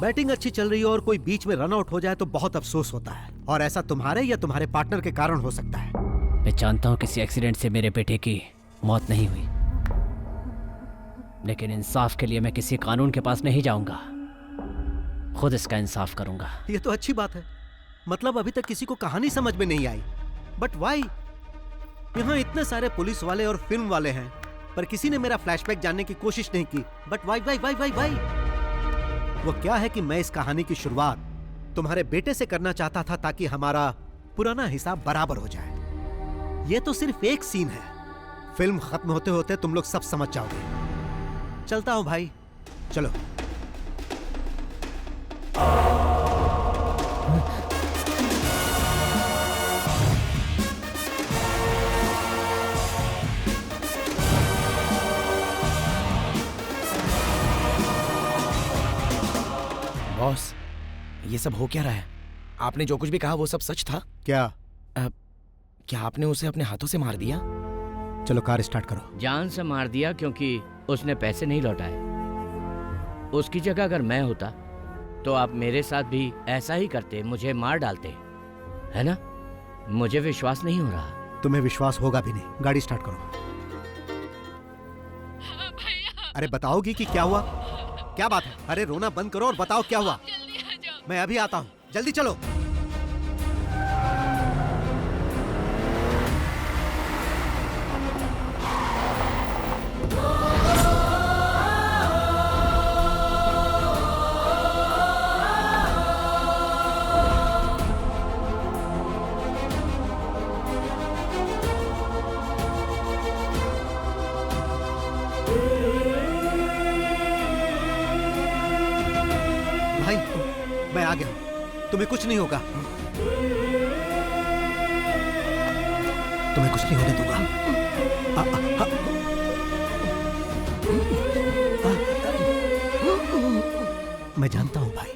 बैटिंग अच्छी चल रही हो और कोई बीच में रन आउट हो जाए तो बहुत अफसोस होता है, और ऐसा तुम्हारे या तुम्हारे पार्टनर के कारण हो सकता है। मैं जानता हूँ किसी एक्सीडेंट से मेरे बेटे की मौत नहीं हुई, लेकिन इंसाफ के लिए मैं किसी कानून के पास नहीं जाऊंगा, खुद इसका इंसाफ करूंगा। ये तो अच्छी बात है। मतलब अभी तक किसी को कहानी समझ में नहीं आई, बट वाई? यहाँ इतने सारे पुलिस वाले और फिल्म वाले हैं, पर किसी ने मेरा फ्लैशबैक जानने की कोशिश नहीं की। But why why why why why? वो क्या है कि मैं इस कहानी की शुरुआत तुम्हारे बेटे से करना चाहता था ताकि हमारा पुराना हिसाब बराबर हो जाए। ये तो सिर्फ एक सीन है, फिल्म खत्म होते होते तुम लोग सब समझ जाओगे। चलता हूं भाई, चलो। बॉस, ये सब हो क्या रहा है? आपने जो कुछ भी कहा वो सब सच था? क्या? क्या आपने उसे अपने हाथों से मार दिया? चलो कार स्टार्ट करो। जान से मार दिया क्योंकि उसने पैसे नहीं लौटाए। उसकी जगह अगर मैं होता तो आप मेरे साथ भी ऐसा ही करते, मुझे मार डालते, है ना? मुझे विश्वास नहीं हो रहा। तुम्हें विश्वास होगा भी नहीं। गाड़ी स्टार्ट करो। अरे बताओगी कि क्या हुआ? क्या बात है? अरे रोना बंद करो और बताओ क्या हुआ। मैं अभी आता हूँ, जल्दी चलो। मैं आ गया हूं, तुम्हें कुछ नहीं होगा। तुम्हें कुछ नहीं होने दूंगा। मैं जानता हूं भाई,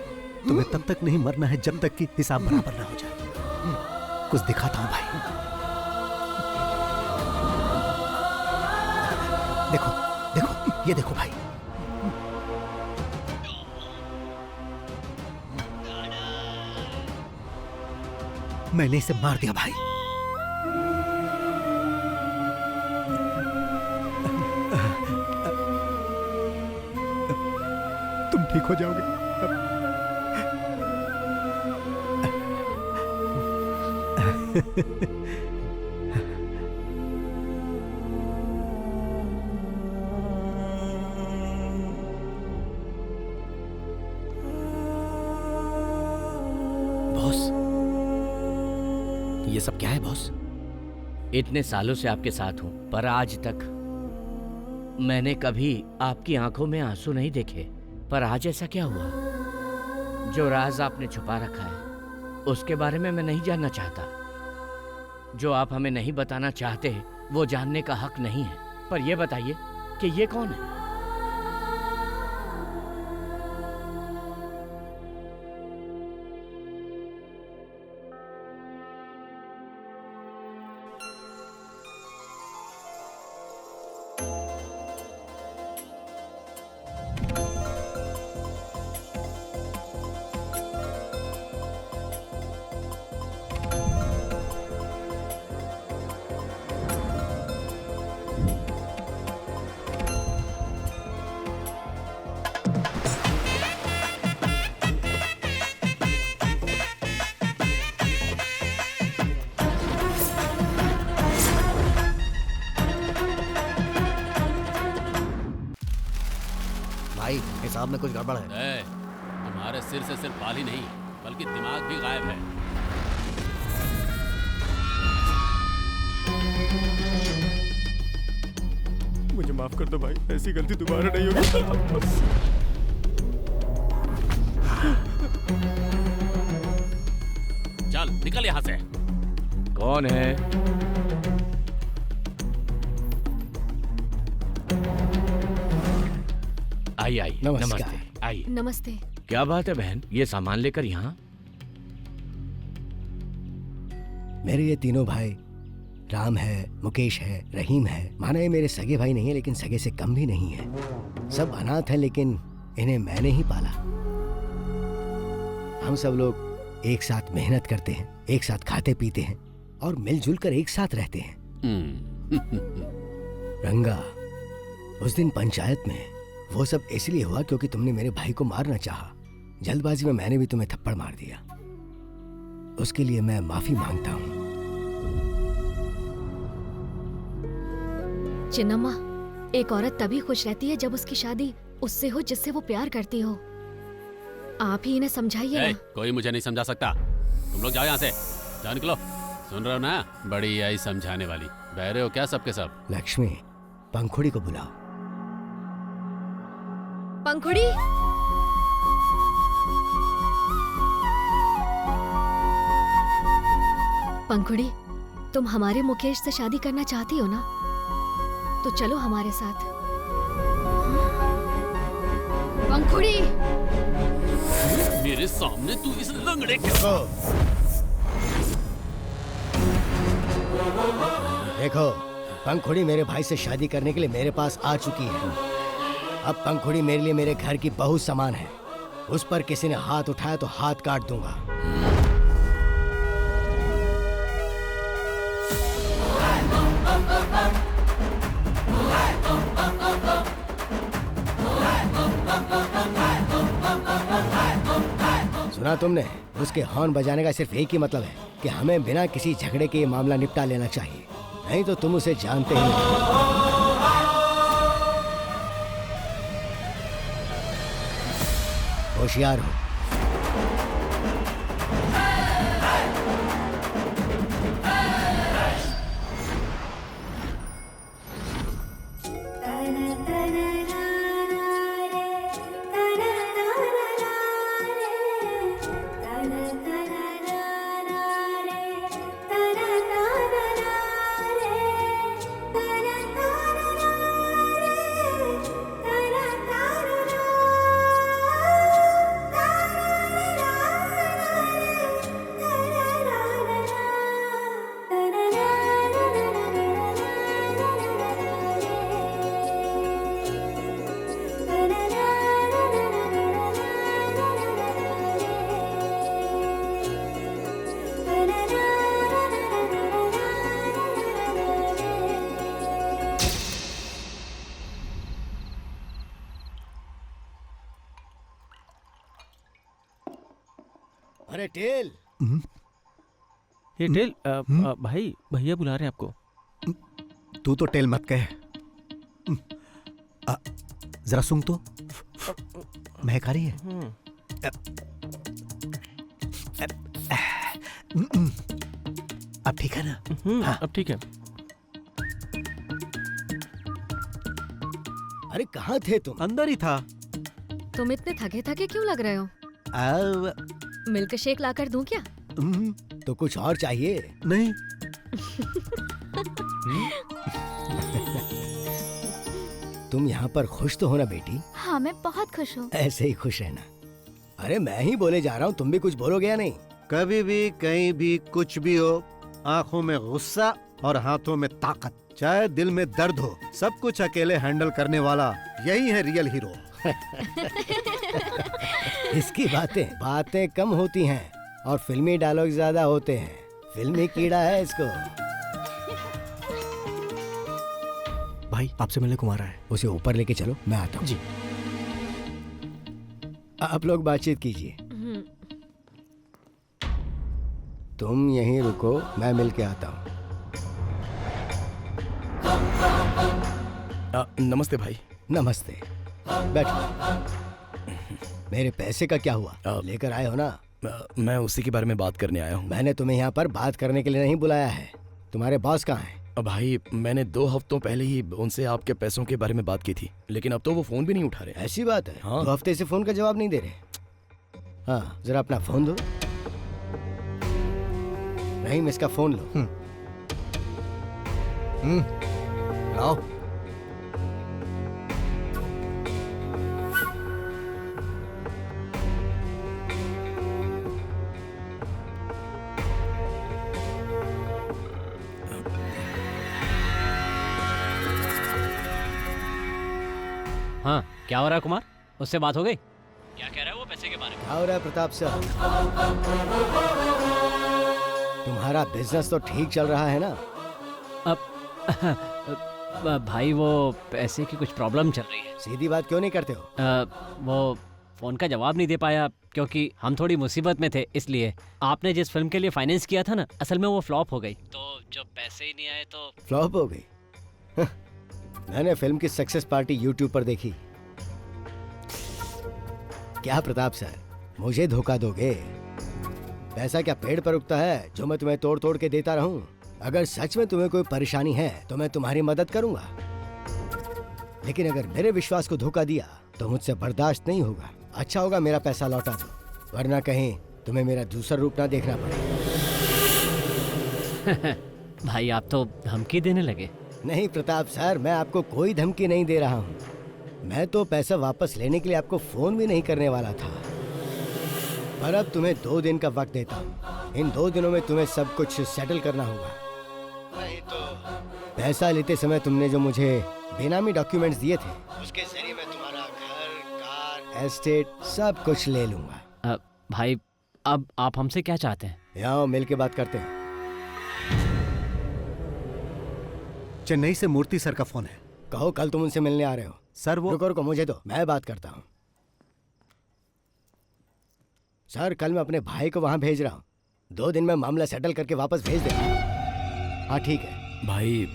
तुम्हें तब तक नहीं मरना है जब तक कि हिसाब बराबर ना हो जाए। कुछ दिखाता हूं भाई। देखो देखो, ये देखो भाई। मैंने इसे मार दिया भाई। तुम ठीक हो जाओगे। बॉस, ये सब क्या है बॉस? इतने सालों से आपके साथ हूं, पर आज तक मैंने कभी आपकी आंखों में आंसू नहीं देखे। पर आज ऐसा क्या हुआ? जो राज आपने छुपा रखा है उसके बारे में मैं नहीं जानना चाहता। जो आप हमें नहीं बताना चाहते वो जानने का हक नहीं है। पर यह बताइए कि ये कौन है? भाई हिसाब में कुछ गड़बड़ है। तुम्हारे सिर से सिर्फ बाल ही नहीं बल्कि दिमाग भी गायब है। मुझे माफ कर दो भाई, ऐसी गलती दोबारा नहीं होगी। चल निकल यहाँ से। कौन है? आई आई नमस्ते। आई नमस्ते। क्या बात है बहन, ये सामान लेकर यहाँ? मेरे ये तीनों भाई राम है, मुकेश है, रहीम है। माना ये मेरे सगे भाई नहीं है लेकिन सगे से कम भी नहीं है। सब अनाथ हैं लेकिन इन्हें मैंने ही पाला। हम सब लोग एक साथ मेहनत करते हैं, एक साथ खाते पीते हैं और मिलजुल कर एक साथ रहते हैं। रंगा, उस दिन पंचायत में वो सब इसलिए हुआ क्योंकि तुमने मेरे भाई को मारना चाहा। जल्दबाजी में मैंने भी तुम्हें थप्पड़ मार दिया। उसके लिए मैं माफी मांगता हूँ। चिन्नम्मा, एक औरत तभी खुश रहती है जब उसकी शादी उससे हो जिससे वो प्यार करती हो। आप ही इन्हें समझाइए ना। कोई मुझे नहीं समझा सकता। तुम लोग जाओ यहाँ से, जाओ निकलो। सुन रहे हो ना, बड़ी आई समझाने वाली। बहरे हो क्या सबके सब? लक्ष्मी, पंखुड़ी को बुलाओ। पंखुड़ी, पंखुड़ी, तुम हमारे मुकेश से शादी करना चाहती हो ना? तो चलो हमारे साथ। पंखुड़ी, मेरे सामने तू इस लंगड़े के देखो, पंखुड़ी मेरे भाई से शादी करने के लिए मेरे पास आ चुकी है। अब पंखुड़ी मेरे लिए मेरे घर की बहू समान है। उस पर किसी ने हाथ उठाया तो हाथ काट दूंगा। सुना तुमने? उसके हॉर्न बजाने का सिर्फ एक ही मतलब है कि हमें बिना किसी झगड़े के ये मामला निपटा लेना चाहिए, नहीं तो तुम उसे जानते ही नहीं। होशियार हो। अरे टेल। ये टेल, भाई भैया बुला रहे हैं आपको। तू तो टेल मत कह। जरा सुन तो, महक आ रही है। अब ठीक है ना? हाँ। अब ठीक है। अरे कहाँ थे तुम? अंदर ही था। तुम इतने थके थके क्यों लग रहे हो? मिल्क शेक लाकर दूं क्या? तो कुछ और चाहिए? नहीं। तुम यहाँ पर खुश तो हो ना बेटी? हाँ, मैं बहुत खुश हूँ। ऐसे ही खुश रहना। अरे मैं ही बोले जा रहा हूँ, तुम भी कुछ बोलोगे या नहीं? कभी भी कहीं भी कुछ भी हो, आंखों में गुस्सा और हाथों में ताकत, चाहे दिल में दर्द हो, सब कुछ अकेले हैंडल करने वाला यही है रियल हीरो। इसकी बातें कम होती हैं और फिल्मी डायलॉग ज्यादा होते हैं। फिल्मी कीड़ा है इसको। भाई आपसे मिलने को आ रहा है। उसे ऊपर लेके चलो, मैं आता हूँ। जी। आप लोग बातचीत कीजिए। तुम यहीं रुको, मैं मिल के आता हूँ। नमस्ते भाई। नमस्ते। बैठ। मेरे पैसे का क्या हुआ? लेकर आए हो ना? मैं उसी के बारे में बात करने आया हूँ। मैंने तुम्हें यहाँ पर बात करने के लिए नहीं बुलाया है। तुम्हारे बॉस कहाँ हैं? भाई मैंने 2 हफ्तों पहले ही उनसे आपके पैसों के बारे में बात की थी, लेकिन अब तो वो फोन भी नहीं उठा रहे। ऐसी बात है? हाँ। 2 हफ्ते से फोन का जवाब नहीं दे रहे। हाँ, जरा अपना फोन दो। नहीं, इसका फोन लो। लाओ। हाँ, क्या हो रहा है कुमार? उससे बात हो गई? क्या कह रहा है वो पैसे के बारे में? क्या हो रहा है प्रताप सर? तुम्हारा बिजनेस तो ठीक चल रहा है ना? अब भाई वो पैसे की कुछ प्रॉब्लम चल रही है। सीधी बात क्यों नहीं करते हो? वो फोन का जवाब नहीं दे पाया क्योंकि हम थोड़ी मुसीबत में थे, इसलिए। आपने जिस फिल्म के लिए फाइनेंस किया था ना, असल में वो फ्लॉप हो गई, तो जब पैसे ही नहीं आए तो फ्लॉप हो गई? मैंने फिल्म की सक्सेस पार्टी यूट्यूब पर देखी। क्या प्रताप सर, मुझे धोखा दोगे? पैसा क्या पेड़ पर उगता है जो मैं तुम्हें तोड़ तोड़ के देता रहूं? अगर सच में तुम्हें कोई परेशानी है तो मैं तुम्हारी मदद करूंगा, लेकिन अगर मेरे विश्वास को धोखा दिया तो मुझसे बर्दाश्त नहीं होगा। अच्छा होगा मेरा पैसा लौटा दो, वरना कहीं तुम्हें मेरा दूसरा रूप ना देखना पड़े। भाई आप तो धमकी देने लगे। नहीं प्रताप सर, मैं आपको कोई धमकी नहीं दे रहा हूँ। मैं तो पैसा वापस लेने के लिए आपको फोन भी नहीं करने वाला था, पर अब तुम्हें 2 दिन का वक्त देता हूँ। इन 2 दिनों में तुम्हें सब कुछ सेटल करना होगा, नहीं तो पैसा लेते समय तुमने जो मुझे बेनामी डॉक्यूमेंट्स दिए थे, उसके जरिए मैं तुम्हारा घर, कार, एस्टेट सब कुछ ले लूंगा। भाई अब आप हमसे क्या चाहते हैं? यहाँ मिल के बात करते हैं। चेन्नई से मूर्ति सर का फोन है। कहो कल तुम उनसे मिलने आ रहे हो। सर वो रुको मुझे दो, मैं बात करता हूँ। सर कल मैं अपने भाई को वहां भेज रहा हूँ, 2 दिन में मामला सेटल करके वापस भेज देगा। हाँ ठीक है भाई।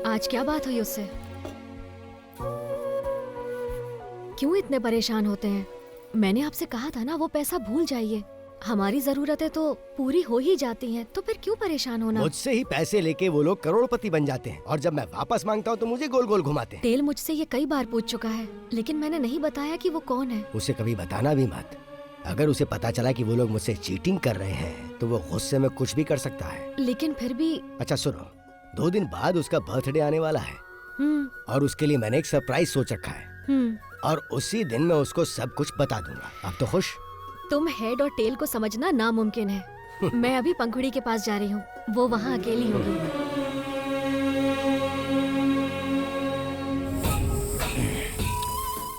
आज क्या बात हुई उससे? क्यों इतने परेशान होते हैं? मैंने आपसे कहा था ना वो पैसा भूल जाइए। हमारी जरूरतें तो पूरी हो ही जाती हैं, तो फिर क्यों परेशान होना? मुझसे ही पैसे लेके वो लोग करोड़पति बन जाते हैं, और जब मैं वापस मांगता हूँ तो मुझे गोल गोल घुमाते हैं। टेल मुझसे ये कई बार पूछ चुका है, लेकिन मैंने नहीं बताया कि वो कौन है। उसे कभी बताना भी मत। अगर उसे पता चला कि वो लोग मुझसे चीटिंग कर रहे हैं तो वो गुस्से में कुछ भी कर सकता है। लेकिन फिर भी। अच्छा सुनो, 2 दिन बाद उसका बर्थडे आने वाला है, और उसके लिए मैंने एक सरप्राइज सोच रखा है, और उसी दिन मैं उसको सब कुछ बता दूंगा। अब तो खुश? तुम हेड और टेल को समझना नामुमकिन है। मैं अभी पंखुड़ी के पास जा रही हूँ, वो वहाँ अकेली होगी।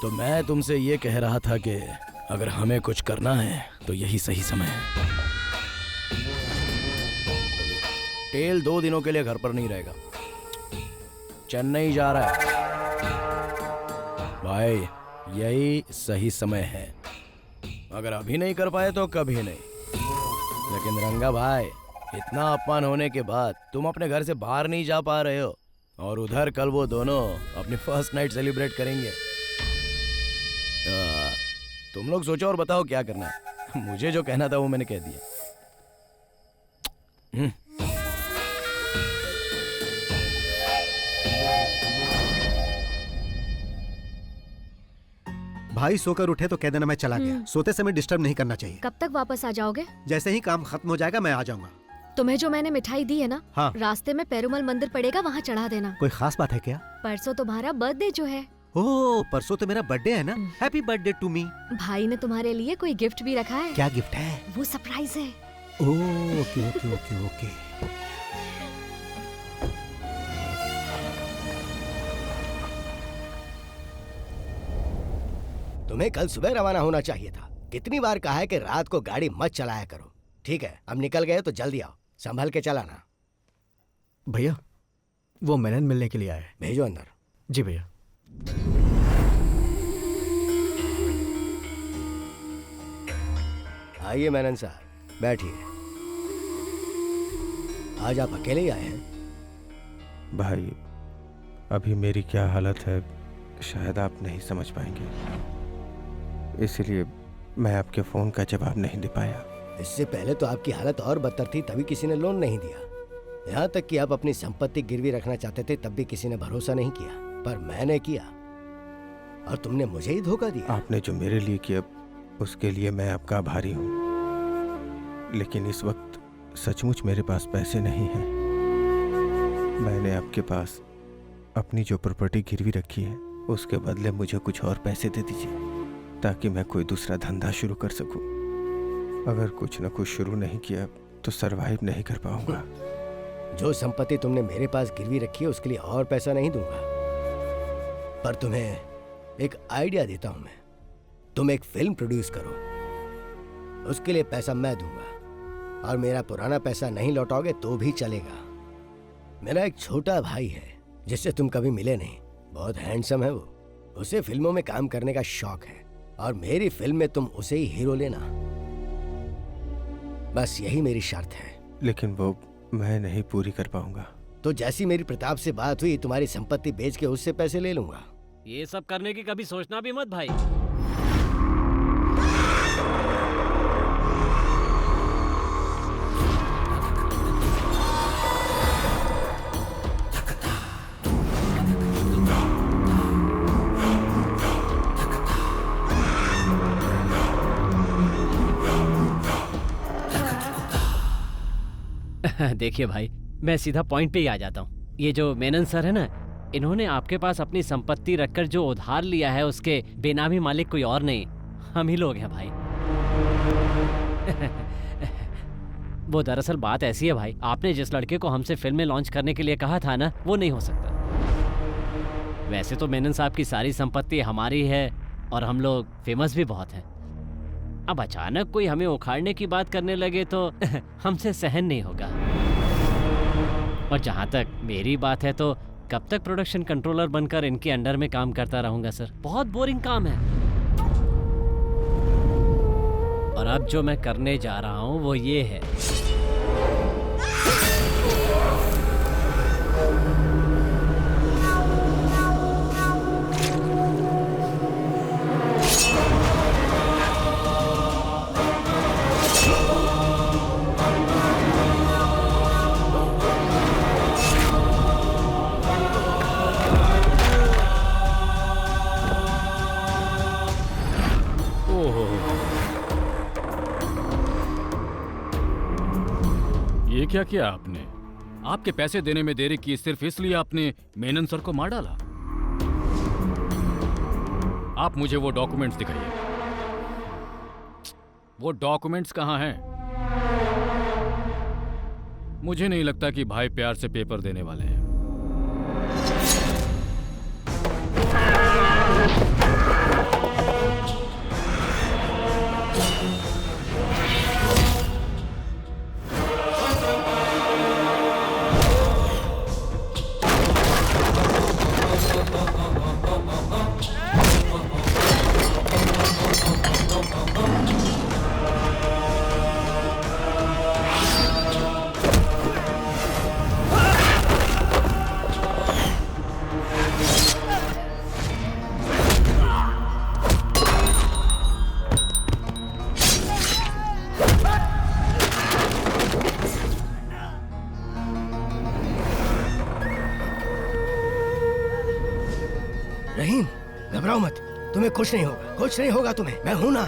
तो मैं तुमसे ये कह रहा था कि अगर हमें कुछ करना है तो यही सही समय है। टेल 2 दिनों के लिए घर पर नहीं रहेगा, चेन्नई जा रहा है। भाई यही सही समय है। अगर अभी नहीं कर पाए तो कभी नहीं। लेकिन रंगा भाई, इतना अपमान होने के बाद तुम अपने घर से बाहर नहीं जा पा रहे हो, और उधर कल वो दोनों अपनी फर्स्ट नाइट सेलिब्रेट करेंगे। तुम लोग सोचो और बताओ क्या करना है। मुझे जो कहना था वो मैंने कह दिया। भाई सोकर उठे तो कह देना मैं चला गया। सोते समय डिस्टर्ब नहीं करना चाहिए। कब तक वापस आ जाओगे? जैसे ही काम खत्म हो जाएगा मैं आ जाऊंगा। तुम्हें जो मैंने मिठाई दी है ना, हाँ। रास्ते में पेरुमल मंदिर पड़ेगा, वहाँ चढ़ा देना। कोई खास बात है क्या? परसों तुम्हारा बर्थडे जो है। ओह, परसों तो मेरा बर्थडे है ना। Happy birthday to me. भाई ने तुम्हारे लिए कोई गिफ्ट भी रखा है। क्या गिफ्ट है? वो सरप्राइज है। ओह, ओके ओके ओके ओके। तुम्हें कल सुबह रवाना होना चाहिए था। कितनी बार कहा है कि रात को गाड़ी मत चलाया करो। ठीक है, अब निकल गए तो जल्दी आओ, संभल के चलाना। भैया वो मेनन मिलने के लिए आए। भेजो अंदर। जी भैया। आइए मेनन साहब, बैठिए। आज आप अकेले ही आए हैं? भाई, अभी मेरी क्या हालत है शायद आप नहीं समझ पाएंगे, इसलिए मैं आपके फ़ोन का जवाब नहीं दे पाया। इससे पहले तो आपकी हालत और बदतर थी, तभी किसी ने लोन नहीं दिया। यहाँ तक कि आप अपनी संपत्ति गिरवी रखना चाहते थे, तब भी किसी ने भरोसा नहीं किया, पर मैंने किया और तुमने मुझे ही धोखा दिया। आपने जो मेरे लिए किया उसके लिए मैं आपका आभारी हूँ, लेकिन इस वक्त सचमुच मेरे पास पैसे नहीं हैं। मैंने आपके पास अपनी जो प्रॉपर्टी गिरवी रखी है उसके बदले मुझे कुछ और पैसे दे दीजिए, ताकि मैं कोई दूसरा धंधा शुरू कर सकूं। अगर कुछ न कुछ शुरू नहीं किया तो सरवाइव नहीं कर पाऊंगा। जो संपत्ति तुमने मेरे पास गिरवी रखी है उसके लिए और पैसा नहीं दूंगा, पर तुम्हें एक आइडिया देता हूं मैं। तुम एक फिल्म प्रोड्यूस करो, उसके लिए पैसा मैं दूंगा, और मेरा पुराना पैसा नहीं लौटाओगे तो भी चलेगा। मेरा एक छोटा भाई है जिससे तुम कभी मिले नहीं, बहुत हैंडसम है वो। उसे फिल्मों में काम करने का शौक है और मेरी फिल्म में तुम उसे ही हीरो लेना। बस यही मेरी शर्त है। लेकिन वो मैं नहीं पूरी कर पाऊंगा। तो जैसी मेरी प्रताप से बात हुई, तुम्हारी संपत्ति बेच के उससे पैसे ले लूंगा। ये सब करने की कभी सोचना भी मत भाई। देखिए भाई, मैं सीधा पॉइंट पे ही आ जाता हूँ। ये जो मेनन सर है ना, इन्होंने आपके पास अपनी संपत्ति रखकर जो उधार लिया है उसके बेनामी मालिक कोई और नहीं, हम ही लोग हैं भाई। वो दरअसल बात ऐसी है भाई, आपने जिस लड़के को हमसे फिल्म में लॉन्च करने के लिए कहा था ना, वो नहीं हो सकता। वैसे तो मेनन साहब की सारी संपत्ति हमारी है और हम लोग फेमस भी बहुत हैं। अब अचानक कोई हमें उखाड़ने की बात करने लगे तो हमसे सहन नहीं होगा। और जहाँ तक मेरी बात है तो कब तक प्रोडक्शन कंट्रोलर बनकर इनके अंडर में काम करता रहूंगा सर, बहुत बोरिंग काम है। और अब जो मैं करने जा रहा हूँ वो ये है, ये क्या किया आपने? आपके पैसे देने में देरी की सिर्फ इसलिए आपने मेनन सर को मार डाला? आप मुझे वो डॉक्यूमेंट्स दिखाइए। वो डॉक्यूमेंट्स कहाँ हैं? मुझे नहीं लगता कि भाई प्यार से पेपर देने वाले हैं। रहीम, घबराओ मत, तुम्हें कुछ नहीं होगा, कुछ नहीं होगा तुम्हें, मैं हूं ना।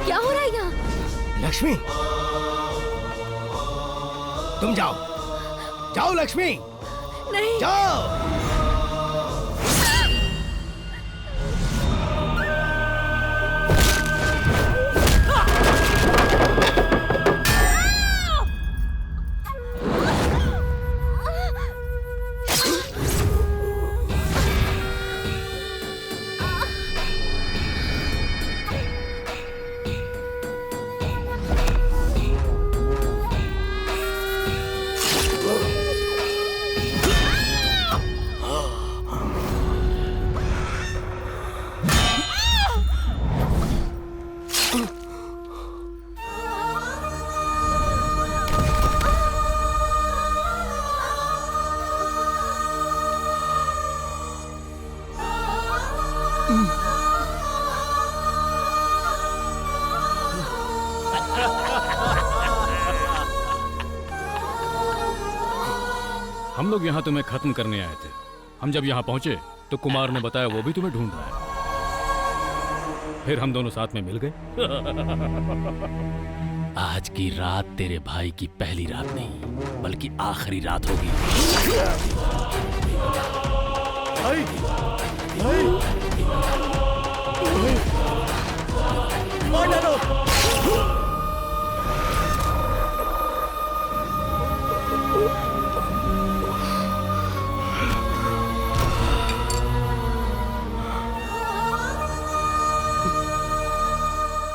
क्या हो रहा है यहाँ? लक्ष्मी, तुम जाओ, जाओ लक्ष्मी, नहीं जाओ। हम लोग यहाँ तुम्हें खत्म करने आए थे। हम जब यहाँ पहुंचे तो कुमार ने बताया वो भी तुम्हें ढूंढ रहा है। फिर हम दोनों साथ में मिल गए। आज की रात तेरे भाई की पहली रात नहीं बल्कि आखिरी रात होगी।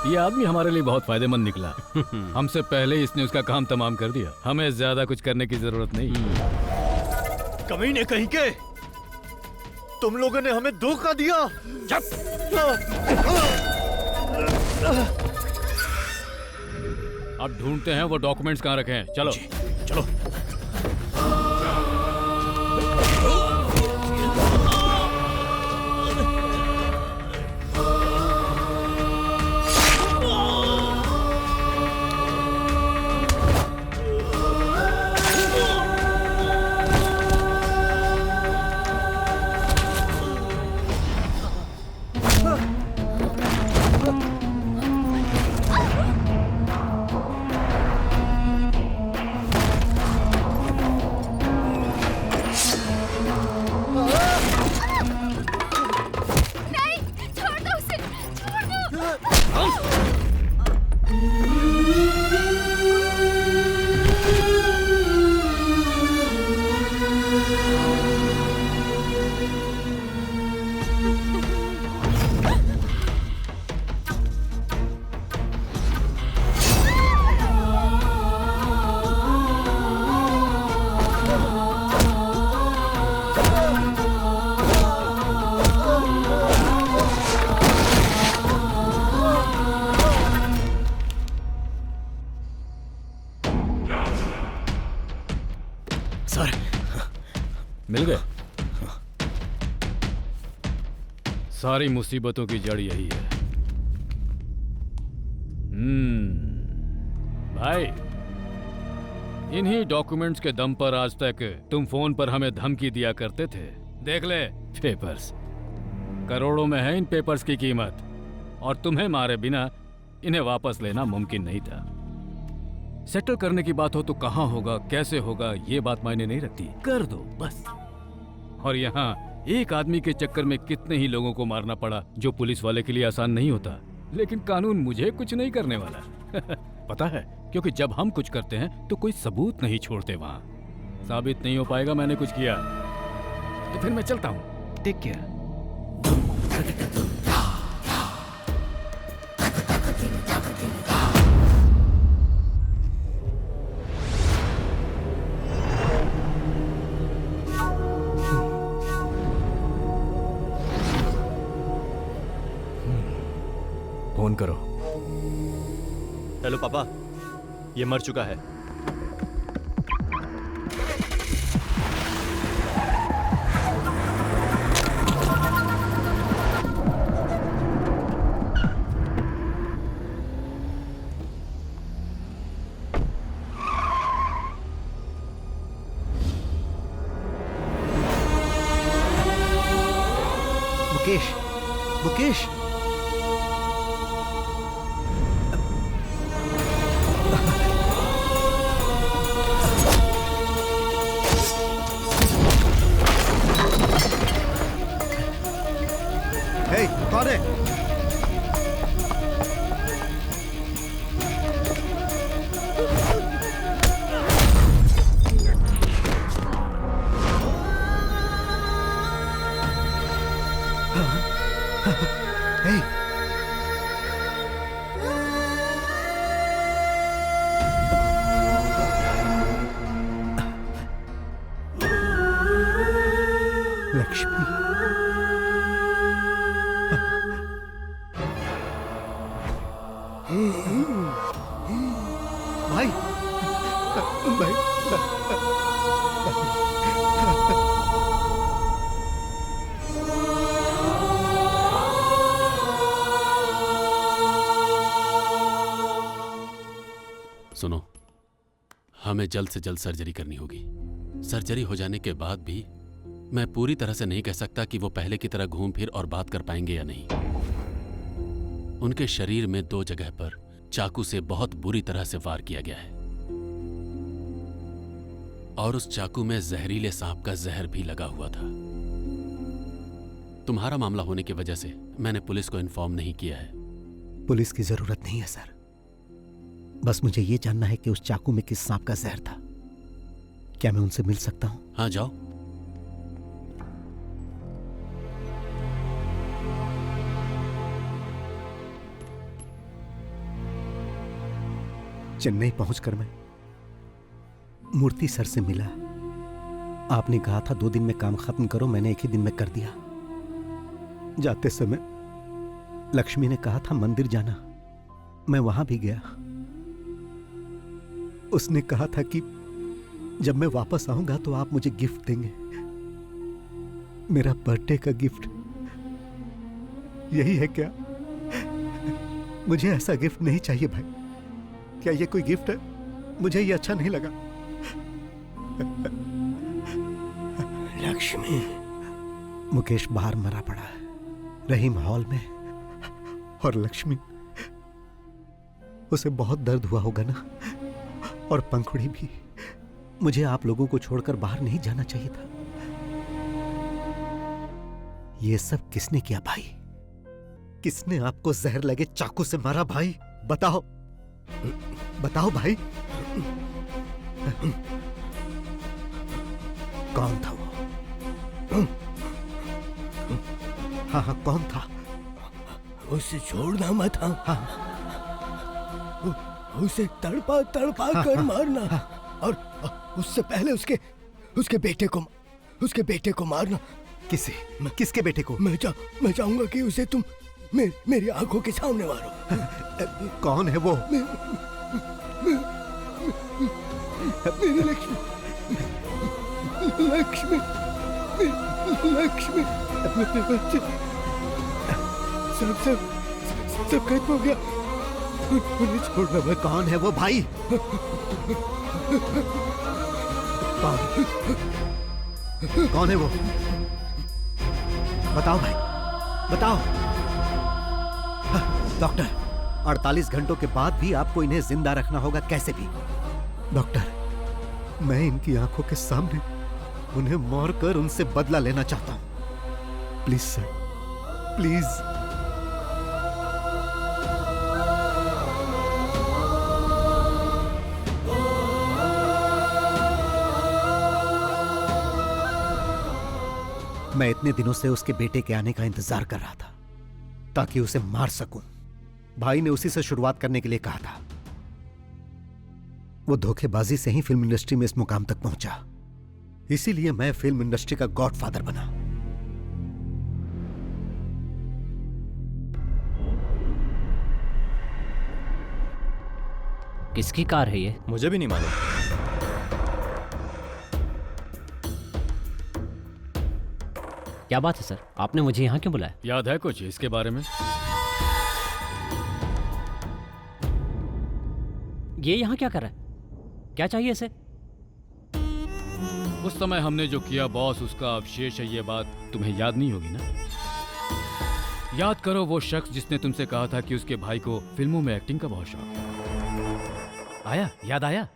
ये आदमी हमारे लिए बहुत फायदेमंद निकला। हमसे पहले इसने उसका काम तमाम कर दिया। हमें ज्यादा कुछ करने की जरूरत नहीं। कमीने कहीं के, तुम लोगों ने हमें धोखा दिया। अब ढूंढते हैं वो डॉक्यूमेंट्स कहाँ रखे हैं। चलो चलो। मिल गए। सारी मुसीबतों की जड़ यही है। भाई, इन्हीं डॉक्यूमेंट्स के दम पर आज तक तुम फोन पर हमें धमकी दिया करते थे। देख ले पेपर्स, करोड़ों में है इन पेपर्स की कीमत, और तुम्हें मारे बिना इन्हें वापस लेना मुमकिन नहीं था। सेटल करने की बात हो तो कहां होगा, कैसे होगा, ये बात मायने नहीं रखती, कर दो बस। और यहाँ एक आदमी के चक्कर में कितने ही लोगों को मारना पड़ा, जो पुलिस वाले के लिए आसान नहीं होता। लेकिन कानून मुझे कुछ नहीं करने वाला। पता है, क्योंकि जब हम कुछ करते हैं तो कोई सबूत नहीं छोड़ते। वहां साबित नहीं हो पाएगा मैंने कुछ किया, तो फिर मैं चलता हूं। Take care. फोन करो। हेलो पापा, ये मर चुका है। मुकेश, मुकेश, कौन है? लक्ष्मी। भाई भाई सुनो, हमें जल्द से जल्द सर्जरी करनी होगी। सर्जरी हो जाने के बाद भी मैं पूरी तरह से नहीं कह सकता कि वो पहले की तरह घूम फिर और बात कर पाएंगे या नहीं। उनके शरीर में 2 जगह पर चाकू से बहुत बुरी तरह से वार किया गया है और उस चाकू में जहरीले सांप का जहर भी लगा हुआ था। तुम्हारा मामला होने की वजह से मैंने पुलिस को इन्फॉर्म नहीं किया है। पुलिस की जरूरत नहीं है सर, बस मुझे ये जानना है कि उस चाकू में किस सांप का जहर था। क्या मैं उनसे मिल सकता हूं? हाँ, जाओ। चेन्नई पहुंचकर मैं मूर्ति सर से मिला। आपने कहा था 2 दिन में काम खत्म करो, मैंने 1 ही दिन में कर दिया। जाते समय लक्ष्मी ने कहा था मंदिर जाना, मैं वहां भी गया। उसने कहा था कि जब मैं वापस आऊंगा तो आप मुझे गिफ्ट देंगे, मेरा बर्थडे का गिफ्ट। यही है क्या? मुझे ऐसा गिफ्ट नहीं चाहिए भाई। क्या ये कोई गिफ्ट है? मुझे ये अच्छा नहीं लगा। लक्ष्मी। मुकेश बाहर मरा पड़ा है, रहीम हॉल में, और लक्ष्मी, उसे बहुत दर्द हुआ होगा ना, और पंखुड़ी भी। मुझे आप लोगों को छोड़कर बाहर नहीं जाना चाहिए था। ये सब किसने किया भाई? किसने आपको जहर लगे चाकू से मारा भाई? बताओ, बताओ भाई। कौन था वो? हाँ हाँ, कौन था? उसे छोड़ना मत। हाँ, उसे तड़पा तड़पा कर मारना, और उससे पहले उसके बेटे को मारना। किसके बेटे को? मैं चाहूंगा कि उसे तुम मेरी आंखों के सामने मारो। कौन है वो? मेरी लक्ष्मी, लक्ष्मी, लक्ष्मी, मेरे बच्चे। सब खत्म हो गया। उन्हें छोड़ना मत। कौन है वो भाई? कौन है वो? बताओ भाई, बताओ। डॉक्टर, 48 घंटों के बाद भी आपको इन्हें जिंदा रखना होगा, कैसे भी। डॉक्टर, मैं इनकी आंखों के सामने उन्हें मारकर उनसे बदला लेना चाहता हूं। Please sir, please. मैं इतने दिनों से उसके बेटे के आने का इंतजार कर रहा था ताकि उसे मार सकूं। भाई ने उसी से शुरुआत करने के लिए कहा था। वो धोखेबाजी से ही फिल्म इंडस्ट्री में इस मुकाम तक पहुंचा, इसीलिए मैं फिल्म इंडस्ट्री का गॉडफादर बना। किसकी कार है ये? मुझे भी नहीं मालूम। क्या बात है सर, आपने मुझे यहाँ क्यों बुलाया? याद है कुछ इसके बारे में? ये यहाँ क्या कर रहा है? क्या चाहिए इसे? उस समय हमने जो किया बॉस, उसका अवशेष है ये बात तुम्हें याद नहीं होगी ना? याद करो वो शख्स जिसने तुमसे कहा था कि उसके भाई को फिल्मों में एक्टिंग का बहुत शौक। आया? याद आया?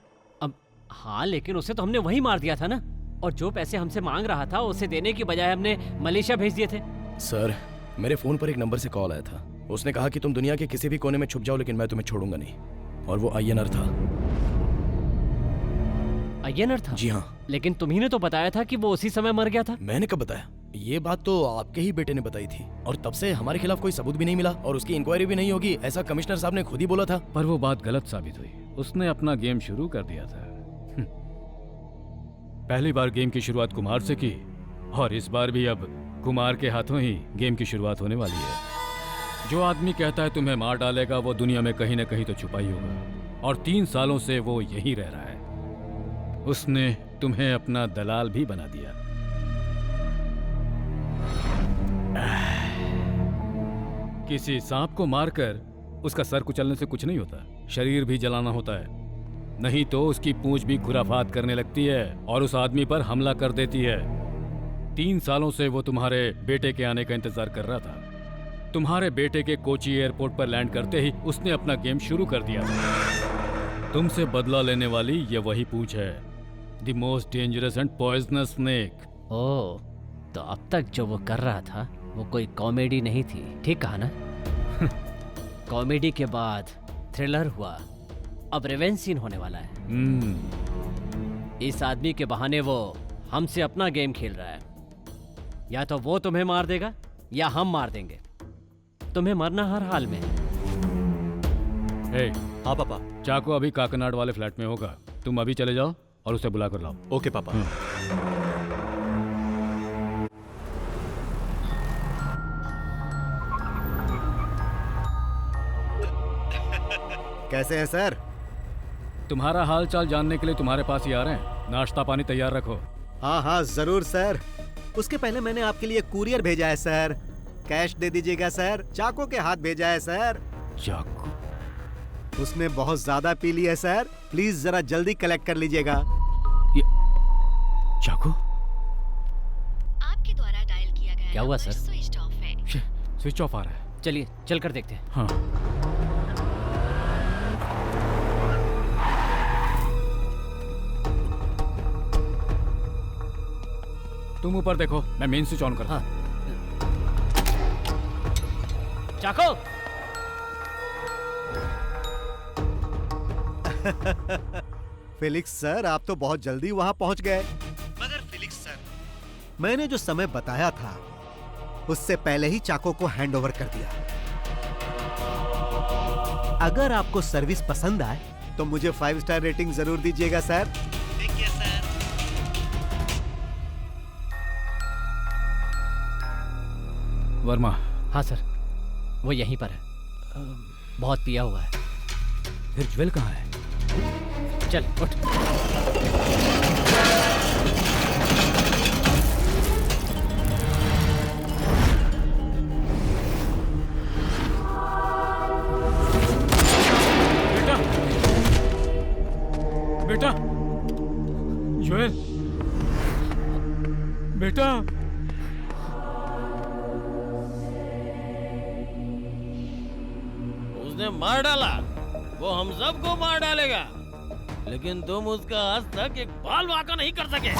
अब हाँ, लेकिन उसे तो हमने वही मार दिया था ना, और जो पैसे हमसे मांग रहा था उसे देने की बजाय हमने मलेशिया भेज दिए थे। सर, मेरे फोन पर एक नंबर से कॉल आया था। उसने कहा कि तुम दुनिया के किसी भी कोने में छुप जाओ लेकिन मैं तुम्हें छोड़ूंगा नहीं, और वो अय्यनर था। अय्यनर था? जी हाँ। लेकिन तुम्ही ने तो बताया था कि वो उसी समय मर गया था। मैंने कब बताया? ये बात तो आपके ही बेटे ने बताई थी, और तब से हमारे खिलाफ कोई सबूत भी नहीं मिला और उसकी इंक्वायरी भी नहीं होगी, ऐसा कमिश्नर साहब ने खुद ही बोला था। पर वो बात गलत साबित हुई। उसने अपना गेम शुरू कर दिया था। पहली बार गेम की शुरुआत कुमार से की, और इस बार भी अब कुमार के हाथों ही गेम की शुरुआत होने वाली है। जो आदमी कहता है तुम्हें मार डालेगा वो दुनिया में कहीं न कहीं तो छुपा ही होगा, और 3 सालों से वो यहीं रह रहा है। उसने तुम्हें अपना दलाल भी बना दिया। किसी सांप को मारकर उसका सर कुचलने से कुछ नहीं होता, शरीर भी जलाना होता है, नहीं तो उसकी पूंछ भी खुराफात करने लगती है और उस आदमी पर हमला कर देती है। 3 सालों से वो तुम्हारे बेटे के आने का इंतजार कर रहा था। तुम्हारे बेटे के कोची एयरपोर्ट पर लैंड करते ही उसने अपना गेम शुरू कर दिया था। तुमसे बदला लेने वाली ये वही पूंछ है, the most dangerous and poisonous snake. Oh, तो अब तक जो वो कर रहा था वो कोई कॉमेडी नहीं थी, ठीक कहा ना? कॉमेडी के बाद थ्रिलर हुआ, अब रिवेंज सीन होने वाला है। इस आदमी के बहाने वो हमसे अपना गेम खेल रहा है। या तो वो तुम्हें मार देगा या हम मार देंगे। तुम्हें मरना हर हाल में। हे, हाँ पापा। चाको अभी काकनाड वाले फ्लैट में होगा, तुम अभी चले जाओ और उसे बुला कर लाओ। ओके पापा। कैसे हैं सर? तुम्हारा हाल चाल जानने के लिए तुम्हारे पास ही आ रहे हैं। नाश्ता पानी तैयार रखो। हाँ हाँ जरूर सर। उसके पहले मैंने आपके लिए कुरियर भेजा है सर, कैश दे दीजिएगा सर। चाको के हाथ भेजा है सर। चाको? उसने बहुत ज्यादा पी लिया है सर, प्लीज जरा जल्दी कलेक्ट कर लीजिएगा। चाको? आपके द्वारा डायल किया गया क्या हुआ सर? स्विच ऑफ है। स्विच ऑफ आ रहा है। चलिए चल कर देखते हैं। हाँ। तुम ऊपर देखो, मैं मेन स्विच ऑन करता हूं। चाको! फेलिक्स सर, आप तो बहुत जल्दी वहां पहुंच गए। मगर फेलिक्स सर, मैंने जो समय बताया था उससे पहले ही चाको को हैंडओवर कर दिया। अगर आपको सर्विस पसंद आए तो मुझे 5 स्टार रेटिंग जरूर दीजिएगा सर। ठीक है सर। वर्मा? हाँ सर, वो यहीं पर है। बहुत पिया हुआ है। फिर ज्वेल कहाँ है? चल उठ। बेटा, ज्वेल, बेटा। उसने मार डाला, वो हम सबको मार डालेगा, लेकिन तुम उसका आज तक एक बाल वाका नहीं कर सके।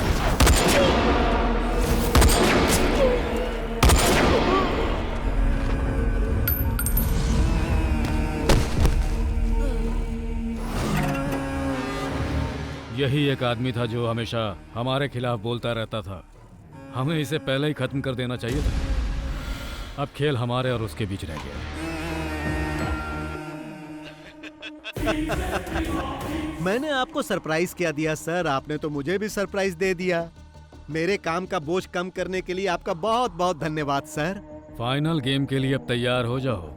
यही एक आदमी था जो हमेशा हमारे खिलाफ बोलता रहता था। हमें इसे पहले ही खत्म कर देना चाहिए था। अब खेल हमारे और उसके बीच रह गया। मैंने आपको सरप्राइज क्या दिया सर, आपने तो मुझे भी सरप्राइज दे दिया। मेरे काम का बोझ कम करने के लिए आपका बहुत बहुत धन्यवाद सर। फाइनल गेम के लिए अब तैयार हो जाओ।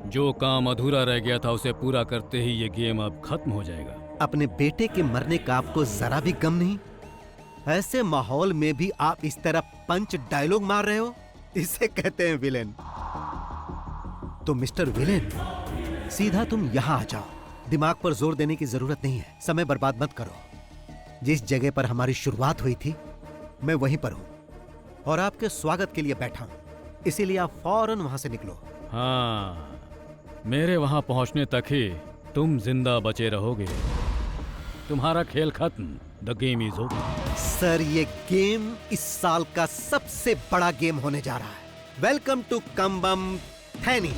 जो काम अधूरा रह गया था उसे पूरा करते ही ये गेम अब खत्म हो जाएगा। अपने बेटे के मरने का आपको जरा भी गम नहीं? ऐसे माहौल में भी आप इस तरह पंच डायलॉग मार रहे हो, इसे कहते हैं विलेन। तो मिस्टर विलेन, सीधा तुम यहां आ जाओ। दिमाग पर जोर देने की जरूरत नहीं है, समय बर्बाद मत करो। जिस जगह पर हमारी शुरुआत हुई थी मैं वहीं पर हूं और आपके स्वागत के लिए बैठा हूं, इसीलिए आप फौरन वहां से निकलो। हाँ, मेरे वहां पहुंचने तक ही तुम जिंदा बचे रहोगे। तुम्हारा खेल खत्म। The game is over. Sir, ये गेम इस साल का सबसे बड़ा गेम होने जा रहा है। Welcome to Cumbum Theni.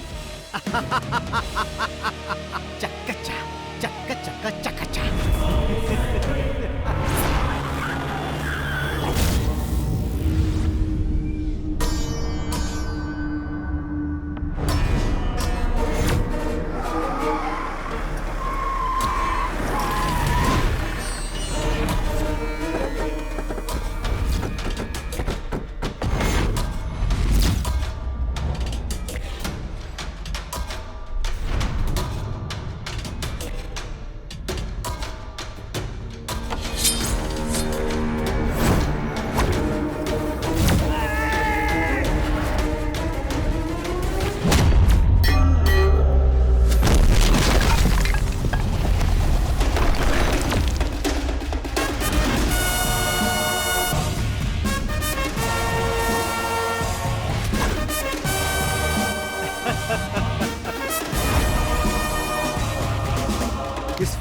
चक्का चक्का चक्का चक्का।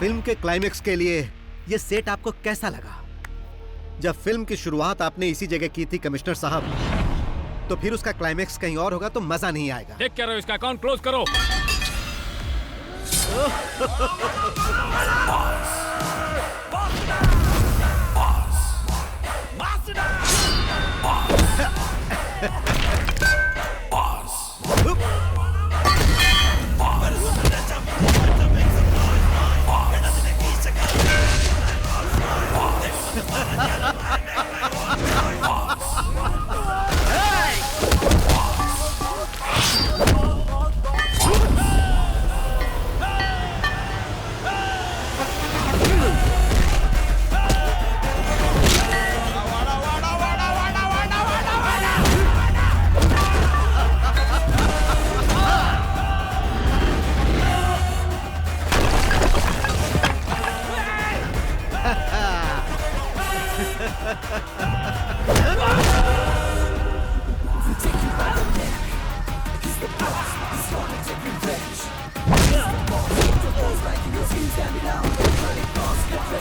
फिल्म के क्लाइमेक्स के लिए ये सेट आपको कैसा लगा? जब फिल्म की शुरुआत आपने इसी जगह की थी कमिश्नर साहब, तो फिर उसका क्लाइमेक्स कहीं और होगा तो मजा नहीं आएगा। देख क्या रहे हो, इसका अकाउंट क्लोज करो।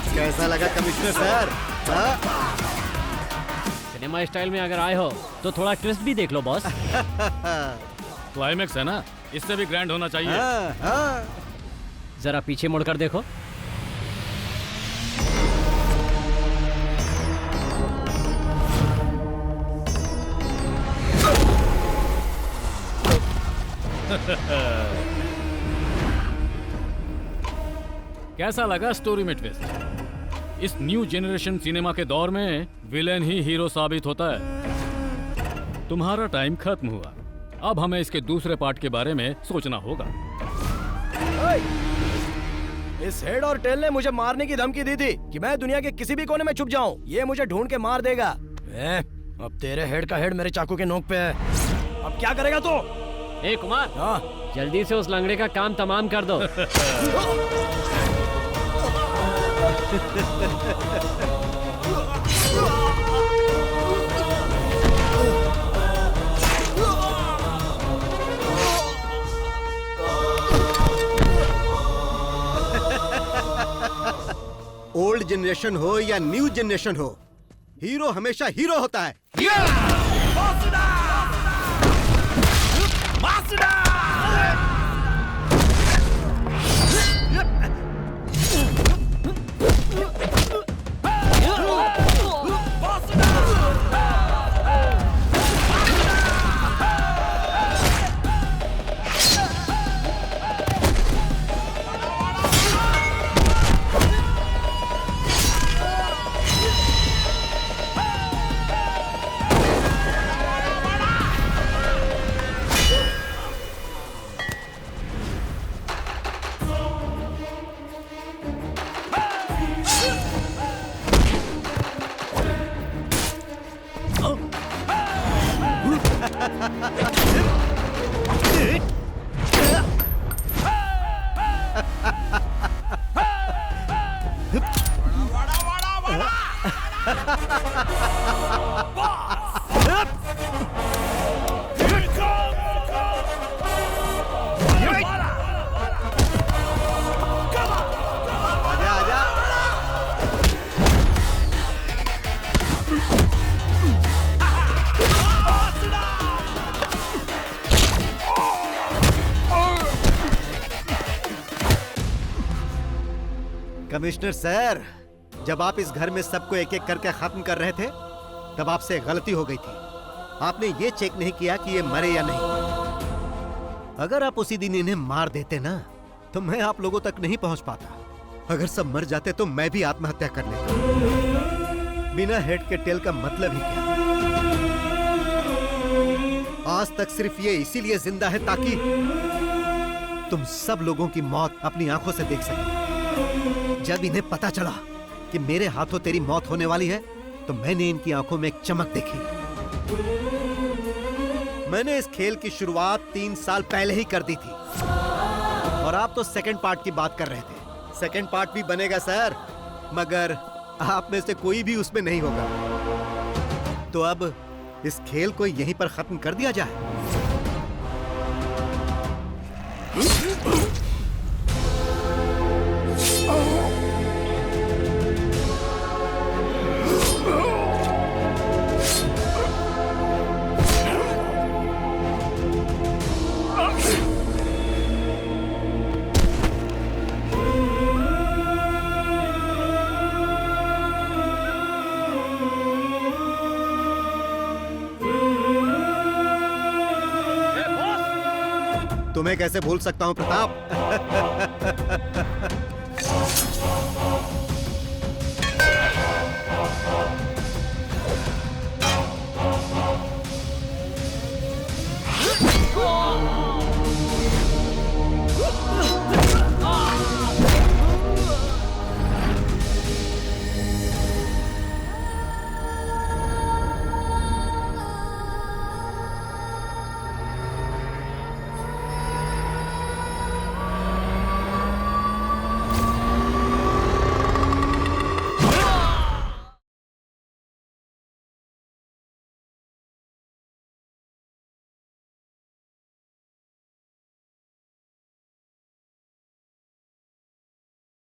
कैसा लगा कमिश्नर सर? सिनेमा स्टाइल में अगर आए हो तो थोड़ा ट्विस्ट भी देख लो बॉस। क्लाइमेक्स है ना, इससे भी ग्रैंड होना चाहिए। जरा पीछे मुड़कर देखो। कैसा लगा स्टोरी में ट्विस्ट? इस न्यू जनरेशन सिनेमा के दौर में विलेन ही हीरो साबित होता है। तुम्हारा टाइम खत्म हुआ, अब हमें इसके दूसरे पार्ट के बारे में सोचना होगा। इस हेड और टेल ने मुझे मारने की धमकी दी थी कि मैं दुनिया के किसी भी कोने में छुप जाऊं, ये मुझे ढूंढ के मार देगा। अब तेरे हेड का हेड मेरे चाकू के नोक पे है, अब क्या करेगा तू? ए कुमार, जल्दी से उस लंगड़े का काम तमाम कर दो। ओल्ड जनरेशन हो या न्यू जनरेशन हो, हीरो हमेशा हीरो होता है। कमिश्नर सर, जब आप इस घर में सबको एक एक करके खत्म कर रहे थे, तब आपसे गलती हो गई थी। आपने ये चेक नहीं किया कि ये मरे या नहीं। अगर आप उसी दिन इन्हें मार देते ना, तो मैं आप लोगों तक नहीं पहुंच पाता। अगर सब मर जाते तो मैं भी आत्महत्या कर लेता। बिना हेड के टेल का मतलब ही क्या? आज तक सिर्फ ये इसीलिए जिंदा है ताकि तुम सब लोगों की मौत अपनी आंखों से देख सके। जब इन्हें पता चला कि मेरे हाथों तेरी मौत होने वाली है, तो मैंने इनकी आंखों में एक चमक देखी। मैंने इस खेल की शुरुआत 3 साल पहले ही कर दी थी, और आप तो सेकंड पार्ट की बात कर रहे थे। सेकंड पार्ट भी बनेगा सर, मगर आप में से कोई भी उसमें नहीं होगा। तो अब इस खेल को यहीं पर खत्म कर दिया जाए। Oh तुम्हें कैसे भूल सकता हूँ प्रताप?